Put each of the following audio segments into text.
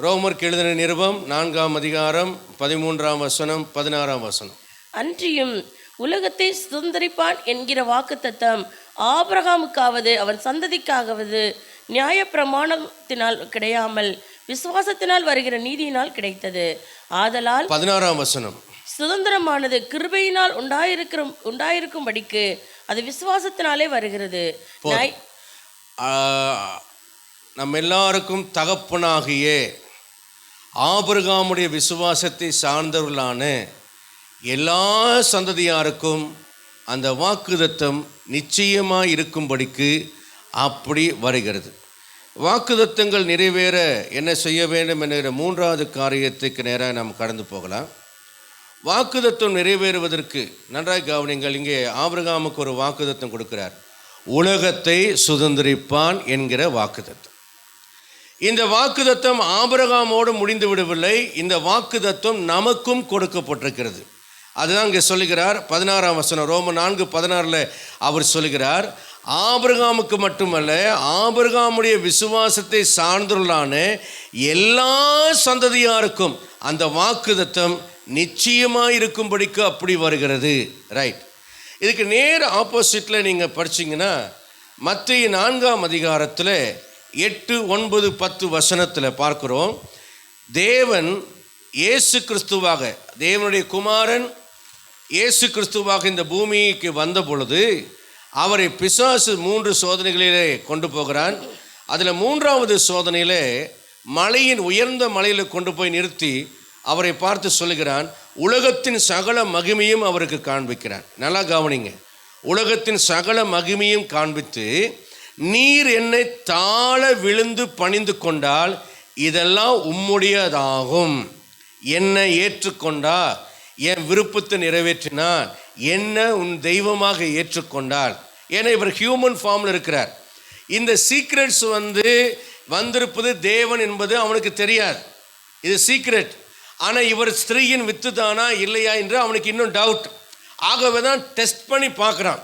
ரோமருக்கு எழுதின நிருபம் 4ஆம் அதிகாரம் 13ஆம் வசனம் 16ஆம் வசனம். அன்றியும் உலகத்தை சுதந்தரிப்பான் என்கிற வாக்குத்தத்தம் ஆபிரகாமுக்காவது அவன் சந்ததிக்காகவது நியாயப்பிரமாணத்தினால் கிடையாமல் விசுவாசத்தினால் வருகிற நீதியினால் கிடைத்தது. ஆதலால் 16ஆம் வசனம், சுதந்திரமானது கிருபையினால் உண்டாயிருக்கும்படிக்கு அது விசுவாசத்தினாலே வருகிறது. நம்ம எல்லாருக்கும் தகப்பனாகிய ஆபிரகாமுடைய விசுவாசத்தை சார்ந்தவர்களான எல்லா சந்ததியாருக்கும் அந்த வாக்குத்தத்தம் நிச்சயமாக இருக்கும்படிக்கு அப்படி வருகிறது. வாக்குத்தத்தங்கள் நிறைவேற என்ன செய்ய வேண்டும் என்கிற மூன்றாவது காரியத்துக்கு நேராக நாம் கடந்து போகலாம். வாக்குத்தத்தம் நிறைவேறுவதற்கு நன்றாக கவனிங்கள். இங்கே ஆபிரகாமுக்கு ஒரு வாக்குத்தத்தம் கொடுக்கிறார், உலகத்தை சுதந்திரிப்பான் என்கிற வாக்குத்தத்தம். இந்த வாக்குத்தத்தம் ஆபிரகாமோடு முடிந்து விடவில்லை, இந்த வாக்குத்தத்தம் நமக்கும் கொடுக்கப்பட்டிருக்கிறது. அதுதான் இங்கே சொல்லுகிறார் 16ஆம் வசனம், ரோமர் 4:16 அவர் சொல்லுகிறார், ஆபிரகாமுக்கு மட்டுமல்ல ஆபிரகாமுடைய விசுவாசத்தை சார்ந்துள்ளான எல்லா சந்ததியாருக்கும் அந்த வாக்குத்தத்தம் நிச்சயமாக இருக்கும்படிக்கு அப்படி வருகிறது. ரைட். இதுக்கு நேர் ஆப்போசிட்டில் நீங்கள் படிச்சிங்கன்னா மத்தேயு 4ஆம் அதிகாரத்தில் 8, 9, 10 வசனத்தில் பார்க்குறோம். தேவன் இயேசு கிறிஸ்துவாக, தேவனுடைய குமாரன் இயேசு கிறிஸ்துவாக இந்த பூமிக்கு வந்த பொழுது அவரை பிசாசு 3 சோதனைகளிலே கொண்டு போகிறான். அதில் 3ஆவது சோதனையில் மலையின் உயர்ந்த மலையில் கொண்டு போய் நிறுத்தி அவரை பார்த்து சொல்லுகிறான், உலகத்தின் சகல மகிமையும் அவருக்கு காண்பிக்கிறான். நல்லா கவனிங்க, உலகத்தின் சகல மகிமையும் காண்பித்து, நீர் என்னை தாழ விழுந்து பணிந்து கொண்டால் இதெல்லாம் உம்முடையதாகும், என்னை ஏற்றுக்கொண்டா என் விருப்பத்தை நிறைவேற்றினான், என்ன உன் தெய்வமாக ஏற்றுக்கொண்டால். ஏன்னா இவர் ஹியூமன் ஃபார்மில் இருக்கிறார். இந்த சீக்ரெட்ஸ் வந்திருப்பது தேவன் என்பது அவனுக்கு தெரியாது, இது சீக்ரெட். ஆனால் இவர் ஸ்திரீயின் வித்து தானா இல்லையா என்று அவனுக்கு இன்னும் டவுட். ஆகவே தான் டெஸ்ட் பண்ணி பார்க்குறான்.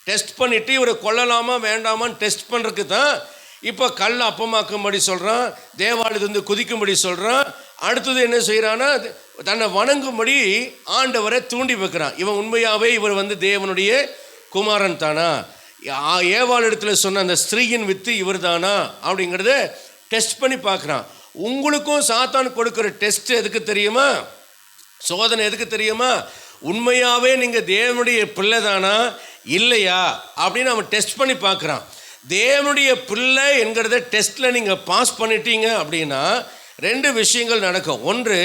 டெஸ்ட் பண்ணிவிட்டு இவரை கொல்லலாமா வேண்டாமான்னு டெஸ்ட் பண்ணுறதுக்கு தான் இப்போ கல் அப்பமாக்கும்படி சொல்கிறான், தேவாலயத்திலிருந்து குதிக்கும்படி சொல்கிறான். அடுத்தது என்ன செய்கிறான்னா, தன்னை வணங்கும்படி ஆண்டவரை தூண்டி வைக்கிறான். இவன் உண்மையாகவே இவர் தேவனுடைய குமாரன் தானா, ஏவாள் இடத்துல சொன்ன அந்த ஸ்திரீயின் வித்து இவர் தானா அப்படிங்கிறத டெஸ்ட் பண்ணி பார்க்குறான். உங்களுக்கும் சாத்தான் கொடுக்குற டெஸ்ட் எதுக்கு தெரியுமா, சோதனை எதுக்கு தெரியுமா, உண்மையாகவே நீங்கள் தேவனுடைய பிள்ளை தானா இல்லையா அப்படின்னு அவன் டெஸ்ட் பண்ணி பார்க்குறான். தேவனுடைய பிள்ளை என்கிறத டெஸ்ட்டில் நீங்கள் பாஸ் பண்ணிட்டீங்க அப்படின்னா 2 விஷயங்கள் நடக்கும். 1,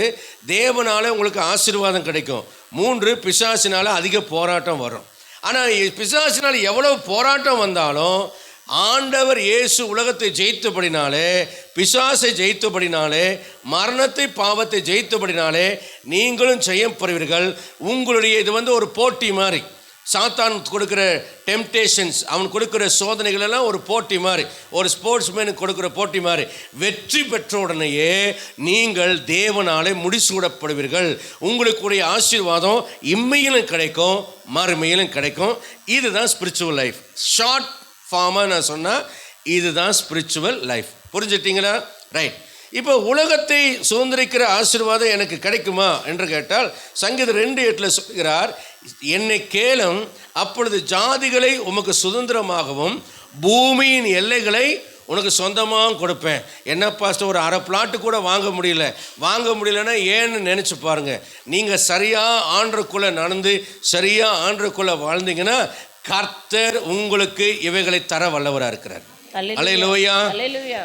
தேவனால் உங்களுக்கு ஆசீர்வாதம் கிடைக்கும். 3, பிசாசினால் அதிக போராட்டம் வரும். ஆனால் பிசாசினால் எவ்வளோ போராட்டம் வந்தாலும் ஆண்டவர் இயேசு உலகத்தை ஜெயித்தபடினாலே, பிசாசை ஜெயித்தபடினாலே, மரணத்தை பாவத்தை ஜெயித்தபடினாலே நீங்களும் செய்யப்படுவீர்கள். உங்களுடைய இது ஒரு போட்டி மாதிரி. சாத்தான் கொடுக்குற டெம்டேஷன்ஸ், அவன் கொடுக்குற சோதனைகள் எல்லாம் ஒரு போட்டி மாதிரி, ஒரு ஸ்போர்ட்ஸ்மேனுக்கு கொடுக்குற போட்டி மாதிரி. வெற்றி பெற்ற உடனேயே நீங்கள் தேவனாலே முடிசூடப்படுவீர்கள். உங்களுக்குடைய ஆசீர்வாதம் இம்மையிலும் கிடைக்கும், மறுமையிலும் கிடைக்கும். இதுதான் ஸ்பிரிச்சுவல் லைஃப். ஷார்ட் ஃபார்மாக நான் சொன்னால் இதுதான் ஸ்பிரிச்சுவல் லைஃப். புரிஞ்சுட்டிங்களா? ரைட். இப்போ உலகத்தை சுதந்திரிக்கிற ஆசீர்வாதம் எனக்கு கிடைக்குமா என்று கேட்டால் சங்கீதம் 2:8 சொல்கிறார், என்னை கேளும் அப்பொழுது ஜாதிகளை உமக்கு சுதந்திரமாகவும் பூமியின் எல்லைகளை உனக்கு சொந்தமாக கொடுப்பேன். என்ன பாஸ்டர், ஒரு அரை பிளாட்டு கூட வாங்க முடியலன்னா ஏன்னு நினச்சி பாருங்கள். நீங்கள் சரியாக ஆண்டருக்குள்ளே நடந்து சரியாக ஆண்டருக்குள்ளே வாழ்ந்தீங்கன்னா கர்த்தர் உங்களுக்கு இவைகளை தர வல்லவராக இருக்கிறார். அல்லேலூயா.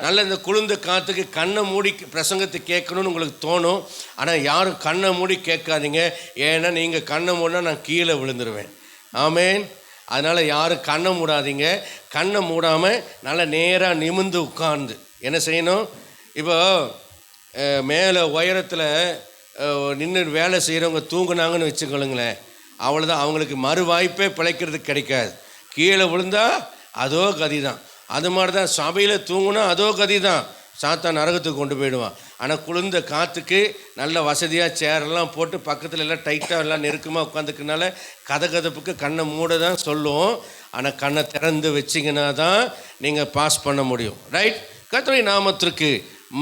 நல்ல இந்த குளிர்ந்த காற்றுக்கு கண்ணை மூடி பிரசங்கத்தை கேட்கணும்னு உங்களுக்கு தோணும். ஆனால் யாரும் கண்ணை மூடி கேட்காதீங்க. ஏன்னா நீங்கள் கண்ணை மூடினா நான் கீழே விழுந்துருவேன். ஆமேன். அதனால் யாரும் கண்ணை மூடாதீங்க. கண்ணை மூடாமல் நல்லா நேராக நிமிர்ந்து உட்கார்ந்து என்ன செய்யணும், இப்போ மேலே உயரத்தில் நின்று வேலை செய்கிறவங்க தூங்குனாங்கன்னு வச்சுக்கொள்ளுங்களேன், அவ்வளோதான், அவங்களுக்கு மறு வாய்ப்பே பிழைக்கிறதுக்கு கிடைக்காது. கீழே விழுந்தா அதோ கதி தான். அது மாதிரி தான் சபையில் தூங்குனா அதோ கதி தான், சாத்தான் நரகத்துக்கு கொண்டு போயிடுவான். ஆனால் குளிர்ந்த காற்றுக்கு நல்ல வசதியாக சேரெல்லாம் போட்டு பக்கத்தில் எல்லாம் டைட்டாக எல்லாம் நெருக்கமாக உட்காந்துக்கனால கதகதப்புக்கு கண்ணை மூட தான் சொல்லுவோம். ஆனால் கண்ணை திறந்து வச்சிங்கன்னா தான் நீங்கள் பாஸ் பண்ண முடியும். ரைட். கர்த்தருடைய நாமத்திற்கு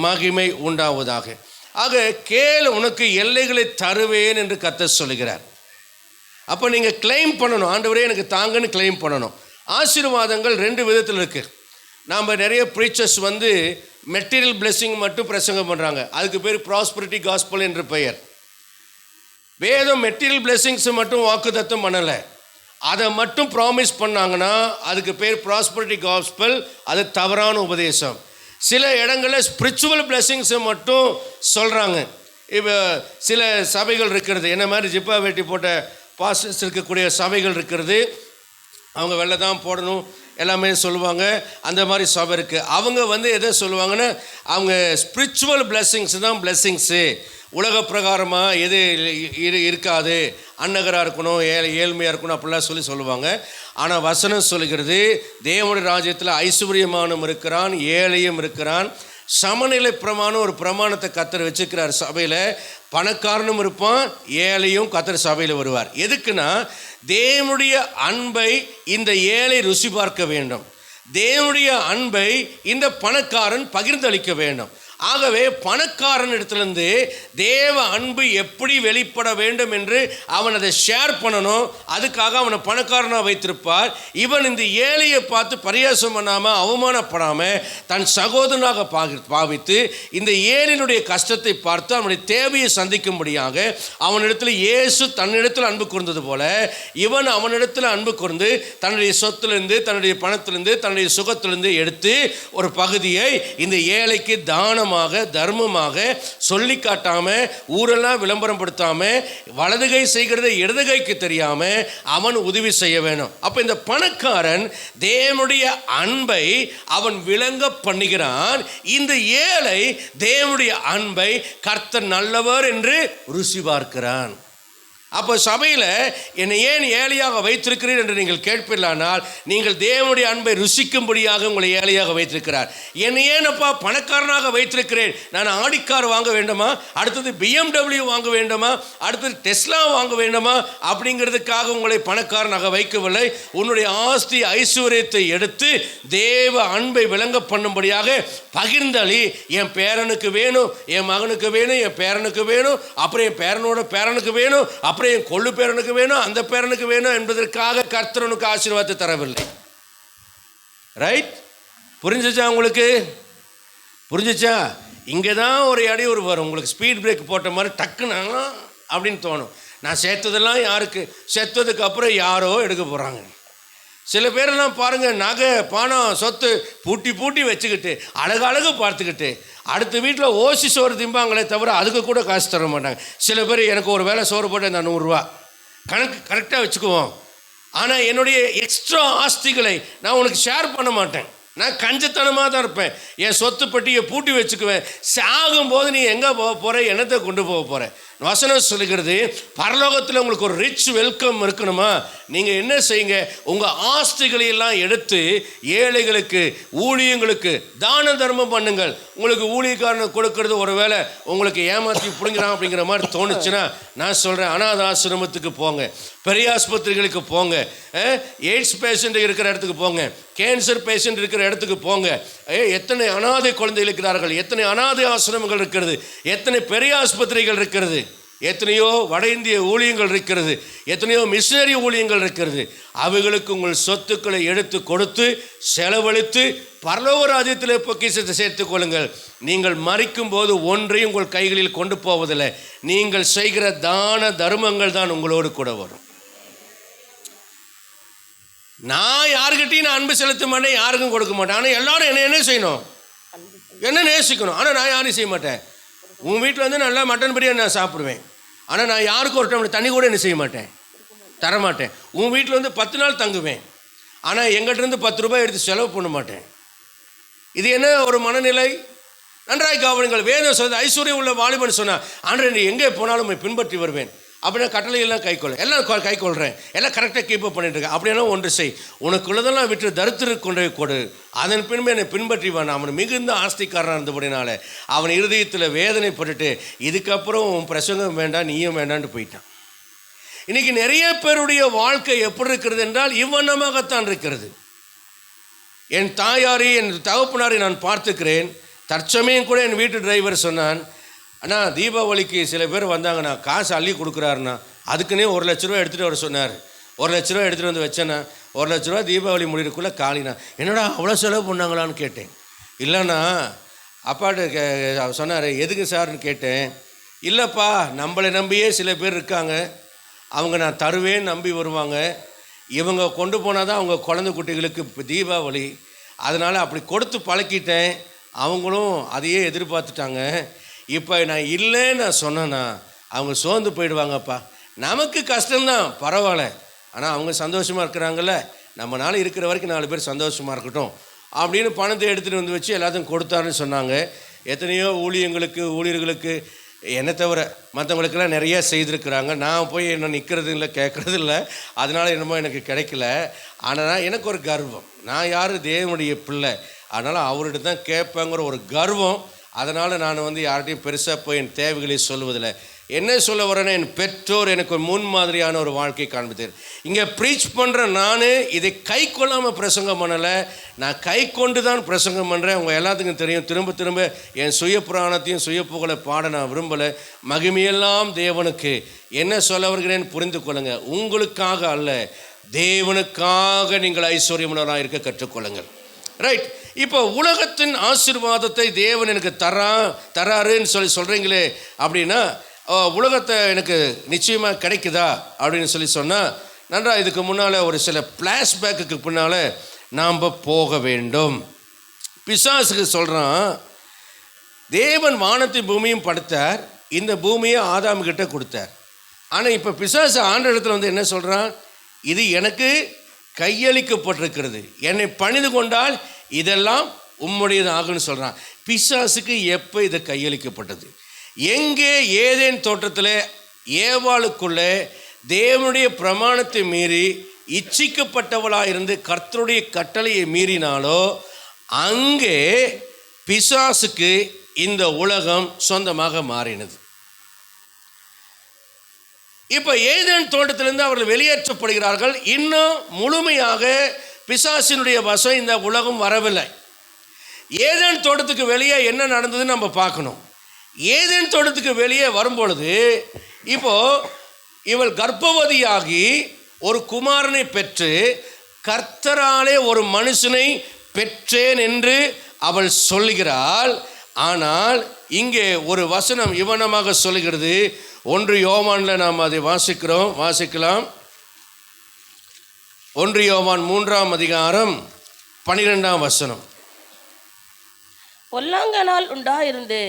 மகிமை உண்டாவதாக. ஆக கேள், உனக்கு எல்லைகளை தருவேன் என்று கர்த்தர் சொல்கிறார். அப்போ நீங்கள் கிளைம் பண்ணணும், ஆண்டவரே எனக்கு தாங்கன்னு கிளைம் பண்ணணும். ஆசீர்வாதங்கள் 2 விதத்தில் இருக்குது. நாம் நிறைய ப்ரீச்சர்ஸ் மெட்டீரியல் பிளெஸிங் மட்டும் பிரசங்கம் பண்ணுறாங்க. அதுக்கு பேர் ப்ராஸ்பரிட்டி காஸ்பல் என்று பெயர். வேதம் மெட்டீரியல் பிளெஸிங்ஸ் மட்டும் வாக்குத்தத்தம் பண்ணலை, அதை மட்டும் ப்ராமிஸ் பண்ணாங்கன்னா அதுக்கு பேர் ப்ராஸ்பரிட்டி காஸ்பல். அது தவறான உபதேசம். சில இடங்களில் ஸ்பிரிச்சுவல் பிளெஸிங்ஸை மட்டும் சொல்கிறாங்க. இப்போ சில சபைகள் இருக்கிறது, என்ன மாதிரி ஜிப்பா வேட்டி போட்ட பாஸ்டர்ஸ் இருக்கக்கூடிய சபைகள் இருக்கிறது. அவங்க வெள்ளை தான் போடணும் எல்லாமே சொல்லுவாங்க. அந்த மாதிரி சபை இருக்குது. அவங்க எதை சொல்லுவாங்கன்னா, அவங்க ஸ்பிரிச்சுவல் பிளெஸிங்ஸ் தான் பிளெஸிங்ஸு, உலக பிரகாரமாக எது இருக்காது, அன்னகராக இருக்கணும், ஏழ்மையாக இருக்கணும், அப்படிலாம் சொல்லுவாங்க. ஆனால் வசனம் சொல்லுகிறது, தேவனுடைய ராஜ்யத்தில் ஐஸ்வர்யமானும் இருக்கிறான், ஏழையும் இருக்கிறான். சமநிலை பிரமாணம் ஒரு பிரமாணத்தை கர்த்தர் வச்சுக்கிறார் சபையில். பணக்காரனும் இருப்பான், ஏழையும் கர்த்தர் சபையில் வருவார். எதுக்குன்னா, தேவனுடைய அன்பை இந்த ஏழை ருசி பார்க்க வேண்டும், தேவனுடைய அன்பை இந்த பணக்காரன் பகிர்ந்தளிக்க வேண்டும். ஆகவே பணக்காரன் இடத்துலேருந்து தேவ அன்பு எப்படி வெளிப்பட வேண்டும் என்று அவன் அதை ஷேர் பண்ணணும். அதுக்காக அவனை பணக்காரனாக வைத்திருப்பார். இவன் இந்த ஏழையை பார்த்து பரியாசம் பண்ணாமல் அவமானப்படாமல் தன் சகோதரனாக பாவித்து இந்த ஏழையினுடைய கஷ்டத்தை பார்த்து அவனுடைய தேவையை சந்திக்கும்படியாக அவனிடத்தில் இயேசு தன்னிடத்தில் அன்பு கூர்ந்தது போல இவன் அவனிடத்தில் அன்பு கூர்ந்து தன்னுடைய சொத்திலிருந்து, தன்னுடைய பணத்திலிருந்து, தன்னுடைய சுகத்திலிருந்து எடுத்து ஒரு பகுதியை இந்த ஏழைக்கு தானம் தர்மமாக சொல்லி காட்டாம, ஊரெல்லாம் விளம்பரம் படுத்தாம, வலதுகை செய்கிறத இடதுகைக்கு தெரியாம அவன் உதவி செய்ய வேணும். அப்ப இந்த பணக்காரன் தேவனுடைய அன்பை அவன் விளங்க பண்ணுகிறான். இந்த ஏழை தேவனுடைய அன்பை கர்த்தர் நல்லவர் என்று ருசி பார்க்கிறான். அப்போ சபையில் என்னை ஏன் ஏழையாக வைத்திருக்கிறீர் என்று நீங்கள் கேட்பீர்களானால், நீங்கள் தேவனுடைய அன்பை ருசிக்கும்படியாக உங்களை ஏழையாக வைத்திருக்கிறார். என்னை ஏனப்பா பணக்காரனாக வைத்திருக்கிறேன், நான் ஆடிக்கார் வாங்க வேண்டுமா, அடுத்தது BMW வாங்க வேண்டுமா, அடுத்தது டெஸ்லா வாங்க வேண்டுமா அப்படிங்கிறதுக்காக உங்களை பணக்காரனாக வைக்கவில்லை. உன்னுடைய ஆஸ்தி ஐஸ்வர்யத்தை எடுத்து தேவ அன்பை விளங்க பண்ணும்படியாக பகிர்ந்தளி. என் பேரனுக்கு வேணும், என் மகனுக்கு வேணும், என் பேரனுக்கு வேணும், அப்புறம் என் பேரனோட பேரனுக்கு வேணும், அப்புறம் என் கொள்ளு பேரனுக்கு வேணும், அந்த பேரனுக்கு வேணும் என்பதற்காக கர்த்தரனுக்கு ஆசீர்வாதத்தை தரவில்லை. ரைட்? புரிஞ்சிச்சா உங்களுக்கு? புரிஞ்சிச்சா? இங்கே தான் ஒரு இடையூறு வரும். உங்களுக்கு ஸ்பீட் பிரேக் போட்ட மாதிரி டக்குன்னு அப்படின்னு தோணும். நான் சேர்த்ததெல்லாம் யாருக்கு? செத்ததுக்கு அப்புறம் யாரோ எடுக்க போகிறாங்க. சில பேரெல்லாம் பாருங்கள், நகை பணம் சொத்து பூட்டி வச்சுக்கிட்டு அழகு பார்த்துக்கிட்டு அடுத்த வீட்டில் ஓசி சோறு திம்பாங்களே தவிர அதுக்கு கூட காசு தர மாட்டாங்க. சில பேர் எனக்கு ஒரு வேளை சோறு போட்டு நான் 100 ரூபா கணக்கு கரெக்டாக வச்சுக்குவோம். ஆனால் என்னுடைய எக்ஸ்ட்ரா ஆஸ்திகளை நான் உனக்கு ஷேர் பண்ண மாட்டேன். நான் கஞ்சத்தனமாக தான் இருப்பேன். என் சொத்து பட்டியை பூட்டி வச்சுக்குவேன். சாகும்போது நீ எங்கே போக போகிற, என்னத்தை கொண்டு போக போகிற? வசனம் சொல்லுகிறது, பரலோகத்தில் உங்களுக்கு ஒரு ரிச் வெல்கம் இருக்கணுமா, நீங்கள் என்ன செய்யுங்க, உங்கள் ஆஸ்திகளை எல்லாம் எடுத்து ஏழைகளுக்கு, ஊழியங்களுக்கு தான தர்மம் பண்ணுங்கள். உங்களுக்கு ஊழியக்காரனை கொடுக்கறது ஒரு வேளை உங்களுக்கு ஏமாற்றி பிடிங்கிறான் அப்படிங்கிற மாதிரி தோணுச்சுன்னா நான் சொல்கிறேன், அனாத ஆசிரமத்துக்கு போங்க, பெரிய ஆஸ்பத்திரிகளுக்கு போங்க, எய்ட்ஸ் பேஷண்ட் இருக்கிற இடத்துக்கு போங்க, கேன்சர் பேஷண்ட் இருக்கிற இடத்துக்கு போங்க. எத்தனை அனாதை குழந்தைகள் இருக்கிறார்கள், எத்தனை அனாதை ஆசிரமங்கள் இருக்கிறது, எத்தனை பெரிய ஆஸ்பத்திரிகள் இருக்கிறது, எத்தனையோ வட இந்திய ஊழியங்கள் இருக்கிறது, எத்தனையோ மிஷனரி ஊழியங்கள் இருக்கிறது. அவைகளுக்கு உங்கள் சொத்துக்களை எடுத்து கொடுத்து செலவழித்து பரலோக ராஜ்யத்தில் பொக்கிஷத்தை சேர்த்துக் கொள்ளுங்கள். நீங்கள் மரிக்கும் போது ஒன்றையும் உங்கள் கைகளில் கொண்டு போவதில்லை. நீங்கள் செய்கிற தான தர்மங்கள் தான் உங்களோடு கூட வரும். நான் யாருக்கிட்டையும் நான் அன்பு செலுத்த மாட்டேன், யாருக்கும் கொடுக்க மாட்டேன். ஆனால் எல்லாரும் என்ன செய்யணும், என்ன நேசிக்கணும். ஆனால் நான் யாரையும் செய்ய மாட்டேன். உங்கள் வீட்டில் நல்லா மட்டன் பிரியாணி நான் சாப்பிடுவேன். ஆனால் நான் யாருக்கும் ஒரு டைம் தண்ணி கூட என்ன செய்ய மாட்டேன், தரமாட்டேன். உங்கள் வீட்டில் 10 நாள் தங்குவேன். ஆனால் எங்கிட்டேருந்து 10 ரூபாய் எடுத்து செலவு பண்ண மாட்டேன். இது என்ன ஒரு மனநிலை? நன்றாய் கவனிங்கள். வேதம் சொல்றது, ஐஸ்வர்யம் உள்ள வாலிபன் சொன்னா, ஆண்டவரே நீ எங்கே போனாலும் பின்பற்றி வருவேன் அப்படின்னா கட்டளையெல்லாம் எல்லாம் கைக்கொள்கிறேன், எல்லாம் கரெக்டாக கீப்பப் பண்ணிட்டு இருக்கேன். அப்படின்னா ஒன்று செய், உனக்குள்ளதெல்லாம் விட்டு தரித்திர கொண்டே கொடு, அதன் பின்பு என்னை பின்பற்றி வான். அவன் மிகுந்த ஆஸ்திக்காரனாக இருந்தபடினால அவன் இருதயத்தில் வேதனைப்பட்டுட்டு இதுக்கப்புறம் உன் பிரசங்கம் வேண்டாம், நீயும் வேண்டான்னு போயிட்டான். இன்னைக்கு நிறைய பேருடைய வாழ்க்கை எப்படி இருக்கிறது என்றால் இவ்வண்ணமாகத்தான் இருக்கிறது. என் தாயாரை, என் தகப்பனாரை நான் பார்த்துக்கிறேன். தற்சமயம் கூட என் வீட்டு டிரைவர் சொன்னான், அண்ணா தீபாவளிக்கு சில பேர் வந்தாங்கண்ணா, காசு அள்ளி கொடுக்குறாருண்ணா, அதுக்குன்னே 1 லட்ச ரூபா எடுத்துகிட்டு வர சொன்னார். 1 லட்ச ரூபா எடுத்துகிட்டு வந்து வச்சேண்ணா, 1 லட்ச ரூபா தீபாவளி முடிவுக்குள்ளே காலிண்ணா. என்னடா அவ்வளோ செலவு பண்ணாங்களான்னு கேட்டேன். இல்லைண்ணா அப்பாட்ட சொன்னார். எதுக்கு சார்னு கேட்டேன். இல்லைப்பா, நம்மளை நம்பியே சில பேர் இருக்காங்க, அவங்க நான் தருவேன்னு நம்பி வருவாங்க, இவங்க கொண்டு போனால் தான் அவங்க குழந்தை குட்டிகளுக்கு இப்போ தீபாவளி, அதனால் அப்படி கொடுத்து பழக்கிட்டேன், அவங்களும் அதையே எதிர்பார்த்துட்டாங்க. இப்போ நான் இல்லைன்னு நான் சொன்னேன்னா அவங்க சோர்ந்து போயிடுவாங்கப்பா. நமக்கு கஷ்டம்தான், பரவாயில்ல, ஆனால் அவங்க சந்தோஷமாக இருக்கிறாங்கல்ல, நம்மளால் இருக்கிற வரைக்கும் 4 பேர் சந்தோஷமாக இருக்கட்டும் அப்படின்னு பணத்தை எடுத்துகிட்டு வந்து வச்சு எல்லாத்தையும் கொடுத்தாருன்னு சொன்னாங்க. எத்தனையோ ஊழியர்களுக்கு என்னை தவிர மற்றவங்களுக்கெல்லாம் நிறையா செய்திருக்கிறாங்க. நான் போய் என்ன நிற்கிறது இல்லை, கேட்குறது இல்லை, அதனால் என்னமோ எனக்கு கிடைக்கல. ஆனால் எனக்கு ஒரு கர்வம், நான் யார், தேவனுடைய பிள்ளை, அதனால் அவர்கிட்ட தான் கேட்பேங்கிற ஒரு கர்வம். அதனால் நான் வந்து யார்கிட்டையும் பெருசாக போய் என் தேவைகளை சொல்லுவதில்லை. என்ன சொல்ல வரேன்னா, என் பெற்றோர் எனக்கு ஒரு முன்மாதிரியான ஒரு வாழ்க்கை காண்பித்தார். இங்கே ப்ரீச் பண்ணுற நான் இதை கை கொள்ளாமல் பிரசங்கம் பண்ணலை, நான் கை கொண்டு தான் பிரசங்கம் பண்ணுறேன். உங்கள் எல்லாத்துக்கும் தெரியும், திரும்ப திரும்ப என் சுய புராணத்தையும் சுய புகழை பாட நான் விரும்பலை. மகிமையெல்லாம் தேவனுக்கு. என்ன சொல்ல வருகிறேன்னு புரிந்து கொள்ளுங்கள். உங்களுக்காக அல்ல, தேவனுக்காக நீங்கள் ஐஸ்வர்யமுள்ளவராக இருக்க கற்றுக்கொள்ளுங்கள். ரைட். இப்போ உலகத்தின் ஆசீர்வாதத்தை தேவன் எனக்கு தராருன்னு சொல்கிறீங்களே அப்படின்னா, உலகத்தை எனக்கு நிச்சயமாக கிடைக்குதா அப்படின்னு சொன்னால், நன்றா இதுக்கு முன்னால் ஒரு சில ஃப்ளாஷ்பேக்கு பின்னால் நாம் போக வேண்டும். பிசாசுக்கு சொல்கிறான், தேவன் வானத்தையும் பூமியும் படைத்தார், இந்த பூமியை ஆதாம்கிட்ட கொடுத்தார். ஆனால் இப்போ பிசாசு ஆண்ட இடத்துல வந்து என்ன சொல்கிறான், இது எனக்கு கையளிக்கப்பட்டிருக்கிறது, என்னை பணிந்து கொண்டால் இதெல்லாம் உம்முடையது ஆகுன்னு சொல்கிறான். பிசாசுக்கு எப்போ இது கையளிக்கப்பட்டது? எங்கே? ஏதேன் தோட்டத்தில் ஏவாளுக்குள்ளே தேவனுடைய பிரமாணத்தை மீறி இச்சிக்கப்பட்டவளாக இருந்து கர்த்தருடைய கட்டளையை மீறினாலோ அங்கே பிசாசுக்கு இந்த உலகம் சொந்தமாக மாறினது. இப்போ ஏதேன் தோட்டத்திலிருந்து அவர்கள் வெளியேற்றப்படுகிறார்கள். இன்னும் முழுமையாக பிசாசினுடைய வசம் இந்த உலகம் வரவில்லை. ஏதேன் தோட்டத்துக்கு வெளியே என்ன நடந்ததுன்னு நம்ம பார்க்கணும். ஏதேன் தோட்டத்துக்கு வெளியே வரும்பொழுது இப்போது இவள் கர்ப்பவதியாகி ஒரு குமாரனை பெற்று கர்த்தராலே ஒரு மனுஷனை பெற்றேன் என்று அவள் சொல்லுகிறாள். ஆனால் இங்கே ஒரு வசனம் இவனமாக சொல்லுகிறது. 1 யோவானில் நாம் அதை வாசிக்கலாம். 1 யோவான் 3ஆம் அதிகாரம் 12ஆம் வசனம். பொல்லாங்கனால் உண்டாயிருந்து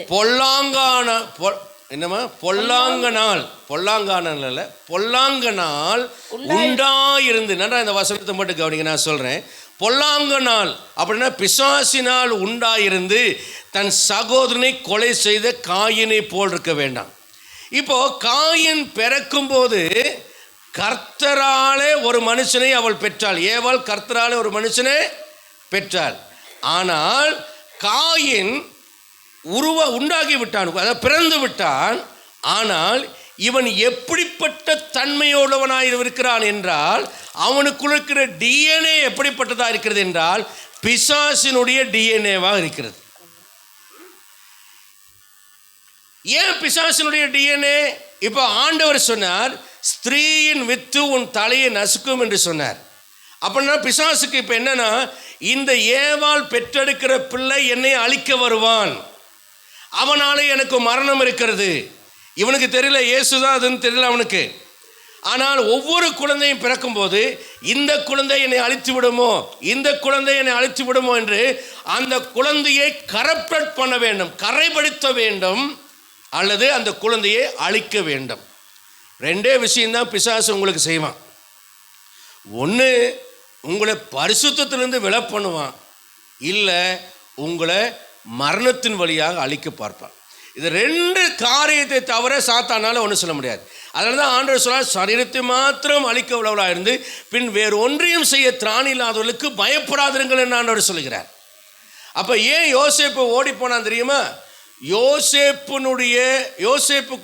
பொல்லாங்கனால் உண்டாயிருந்து. நன்றா இந்த வசனத்தை மட்டும் கவனிங்க, நான் சொல்கிறேன். பொல்லாங்கனால் அப்படின்னா பிசாசினால் உண்டாயிருந்து தன் சகோதரனை கொலை செய்த காயினை போல் இருக்க வேண்டாம். இப்போ காயின் பிறக்கும்போது கர்த்தராலே ஒரு மனுஷனை அவள் பெற்றாள். ஏவாள் கர்த்தராலே ஒரு மனுஷனை பெற்றாள். ஆனால் காயின் உண்டாகி விட்டான், அதாவது பிறந்து விட்டான். ஆனால் இவன் எப்படிப்பட்ட தன்மையுள்ளவனாக இருக்கிறான் என்றால், அவனுக்குள் இருக்கிற டிஎன்ஏ எப்படிப்பட்டதாக இருக்கிறது என்றால் பிசாசினுடைய டிஎன்ஏவாக இருக்கிறது. ஏன் பிசாசினுடைய டிஎன்ஏ? இப்போ ஆண்டவர் சொன்னார், ஸ்திரீயின் வித்து உன் தலையை நசுக்கும் என்று சொன்னார். அப்படின்னா பிசாசுக்கு இப்போ என்னன்னா, இந்த ஏவாள் பெற்றெடுக்கிற பிள்ளை என்னை அழிக்க வருவான், அவனால எனக்கு மரணம் இருக்கிறது. இவனுக்கு தெரியல, இயேசுதான் அதுன்னு தெரியல அவனுக்கு. ஆனால் ஒவ்வொரு குழந்தையும் பிறக்கும்போது இந்த குழந்தை என்னை அழித்து விடுமோ, இந்த குழந்தை என்னை அழித்து விடுமோ என்று அந்த குழந்தையை கரப்ட் பண்ண வேண்டும், கரைப்படுத்த வேண்டும், அல்லது அந்த குழந்தையை அழிக்க வேண்டும். 2 விஷயம்தான் பிசாசு உங்களுக்கு செய்வான். ஒன்று, உங்களை பரிசுத்தத்திலிருந்து விலை பண்ணுவான், இல்லை உங்களை மரணத்தின் வழியாக அழிக்க பார்ப்பான். இது 2 காரியத்தை தவிர சாத்தானால ஒன்றும் சொல்ல முடியாது. அதனால தான் ஆண்டவர் சொல்றார், சரீரத்தை மாத்திரம் அழிக்க உள்ளவளாக இருந்து பின் வேறு ஒன்றையும் செய்ய திராணி இல்லாதவர்களுக்கு பயப்படாதிருங்கள் என்று ஆண்டவர் சொல்கிறார். அப்போ ஏன் யோசேப்பு ஓடி போனான் தெரியுமா? யோசேப்பு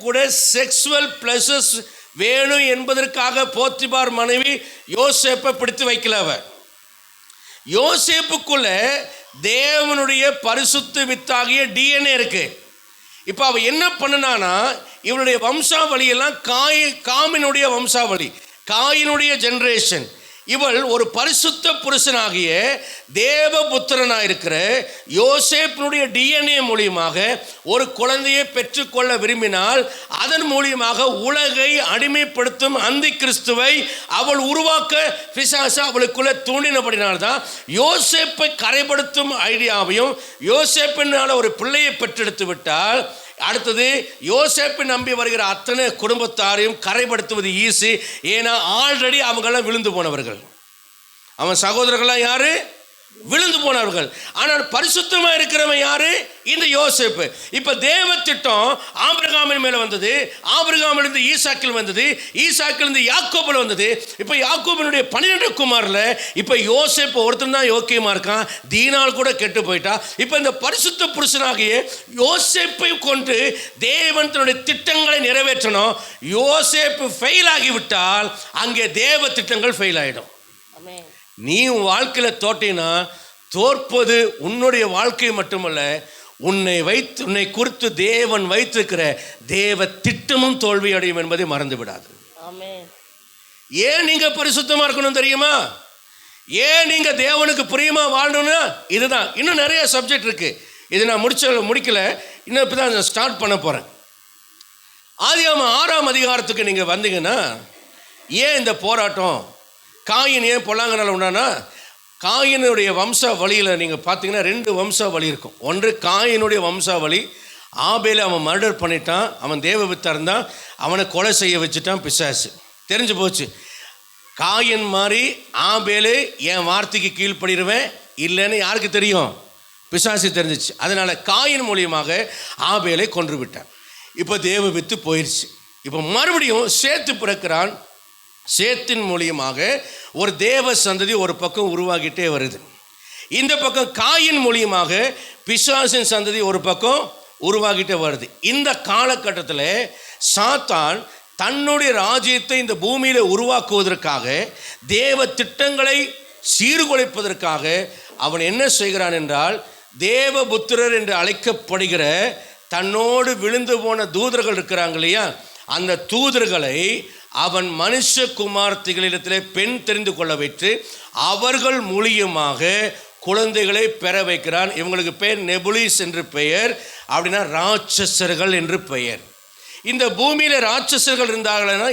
கூட செக்ஸுவல் பிளஸஸ் வேணும் என்பதற்காக போத்திபார் மனைவி யோசேப்பை பிடித்து வைக்கல. அவ யோசேப்புக்குள்ள தேவனுடைய பரிசுத்த வித்தாகிய டிஎன்ஏ இருக்கு. இப்போ அவ என்ன பண்ணுனானா, இவனுடைய வம்சாவளியெல்லாம் காமினுடைய வம்சாவளி, காயினுடைய ஜெனரேஷன். இவள் ஒரு பரிசுத்த புருஷனாகிய தேவபுத்திரனாக இருக்கிற யோசேப்பினுடைய டிஎன்ஏ மூலியமாக ஒரு குழந்தையை பெற்றுக்கொள்ள விரும்பினால், அதன் மூலியமாக உலகை அடிமைப்படுத்தும் அந்தி கிறிஸ்துவை அவள் உருவாக்க பிசாசு அவளுக்குள்ள தூண்டினபடினால்தான் யோசேப்பை கரைப்படுத்தும் ஐடியாவையும், யோசேப்பினால் ஒரு பிள்ளையை பெற்றெடுத்து விட்டால் அடுத்தது யோசேப்பை நம்பி வருகிற அத்தனை குடும்பத்தாரையும் கரைப்படுத்துவது ஈஸி. ஏன்னா ஆல்ரெடி அவங்களாம் விழுந்து போனவர்கள். அவன் சகோதரர்களாம் யாரு? விழுந்து போனவர்கள். ஆனால் பரிசுத்தமா இருக்கிறவன் யாரு? இந்த யோசேப்பு. இப்ப தேவ திட்டம் ஆபிரகாமின் மேல வந்தது, ஆபிரகாமிலிருந்து ஈசாக்கில் வந்தது, ஈசாக்கிலிருந்து யாக்கோபில் வந்தது. இப்ப யாக்கோபினுடைய 12 குமார்ல இப்ப யோசேப்பு ஒருத்தன் தான் யோக்கியமா இருக்கான், தீனால் கூட கெட்டு போயிட்டா. இப்ப இந்த பரிசுத்த புருஷனாகிய யோசேப்பை கொண்டு தேவன் தன்னுடைய திட்டங்களை நிறைவேற்றணும். யோசேப்பு ஃபெயில் ஆகிவிட்டால் அங்கே தேவ திட்டங்கள் ஃபெயில் ஆயிடும். நீ உன் வாழ்க்கையில் தோட்டினா தோற்பது உன்னுடைய வாழ்க்கை மட்டுமல்ல, உன்னை குறித்து தேவன் வைத்திருக்கிற தேவ திட்டமும் தோல்வி அடையும் என்பதை மறந்து விடாது. ஏன் நீங்க பரிசுத்தமா இருக்கணும் தெரியுமா? ஏன் நீங்க தேவனுக்கு பிரியமா வாழணும்னா இதுதான். இன்னும் நிறைய சப்ஜெக்ட் இருக்கு, இது நான் முடிக்கல, இன்னும் இப்பதான் ஸ்டார்ட் பண்ண போறேன். ஆதியாகமம் 6ஆம் அதிகாரத்துக்கு நீங்க வந்தீங்கன்னா, ஏன் இந்த போராட்டம்? காயின் ஏன் பொல்லாங்கனால உண்டானா, காயினுடைய வம்சாவளியில் நீங்கள் பார்த்தீங்கன்னா 2 வம்சாவளி இருக்கும். ஒன்று காயினுடைய வம்சாவளி, ஆபேலை அவன் மர்டர் பண்ணிட்டான், அவன் தேவ வித்தா இருந்தான், அவனை கொலை செய்ய வச்சுட்டான் பிசாசு. தெரிஞ்சு போச்சு. காயின் மாதிரி ஆபேலு என் வார்த்தைக்கு கீழ்ப்படிடுவேன் இல்லைன்னு யாருக்கு தெரியும்? பிசாசு தெரிஞ்சிச்சு. அதனால் காயின் மூலியமாக ஆபேலை கொன்று விட்டான். இப்போ தேவ வித்து போயிடுச்சு. இப்போ மறுபடியும் சேத்து பிறக்கிறான். சேத்தின் மூலியமாக ஒரு தேவ சந்ததி ஒரு பக்கம் உருவாகிட்டே வருது. இந்த பக்கம் காயின் மூலியமாக பிசாசின் சந்ததி ஒரு பக்கம் உருவாகிட்டே வருது. இந்த காலகட்டத்தில் சாத்தான் தன்னுடைய ராஜ்யத்தை இந்த பூமியில் உருவாக்குவதற்காக, தேவ திட்டங்களை சீர்குலைப்பதற்காக அவன் என்ன செய்கிறான் என்றால், தேவபுத்திரர் என்று அழைக்கப்படுகிற தன்னோடு விழுந்து போன தூதர்கள் இருக்கிறாங்க இல்லையா, அந்த தூதர்களை அவன் மனுஷ குமார்த்திகளிடத்திலே பெண் தெரிந்து கொள்ள வைத்து அவர்கள் மூலியமாக குழந்தைகளை பெற வைக்கிறான். இவங்களுக்கு பேர் நெபுலிஸ் என்று பெயர், அப்படின்னா ராட்சசர்கள் என்று பெயர். இந்த பூமியில் ராட்சசர்கள்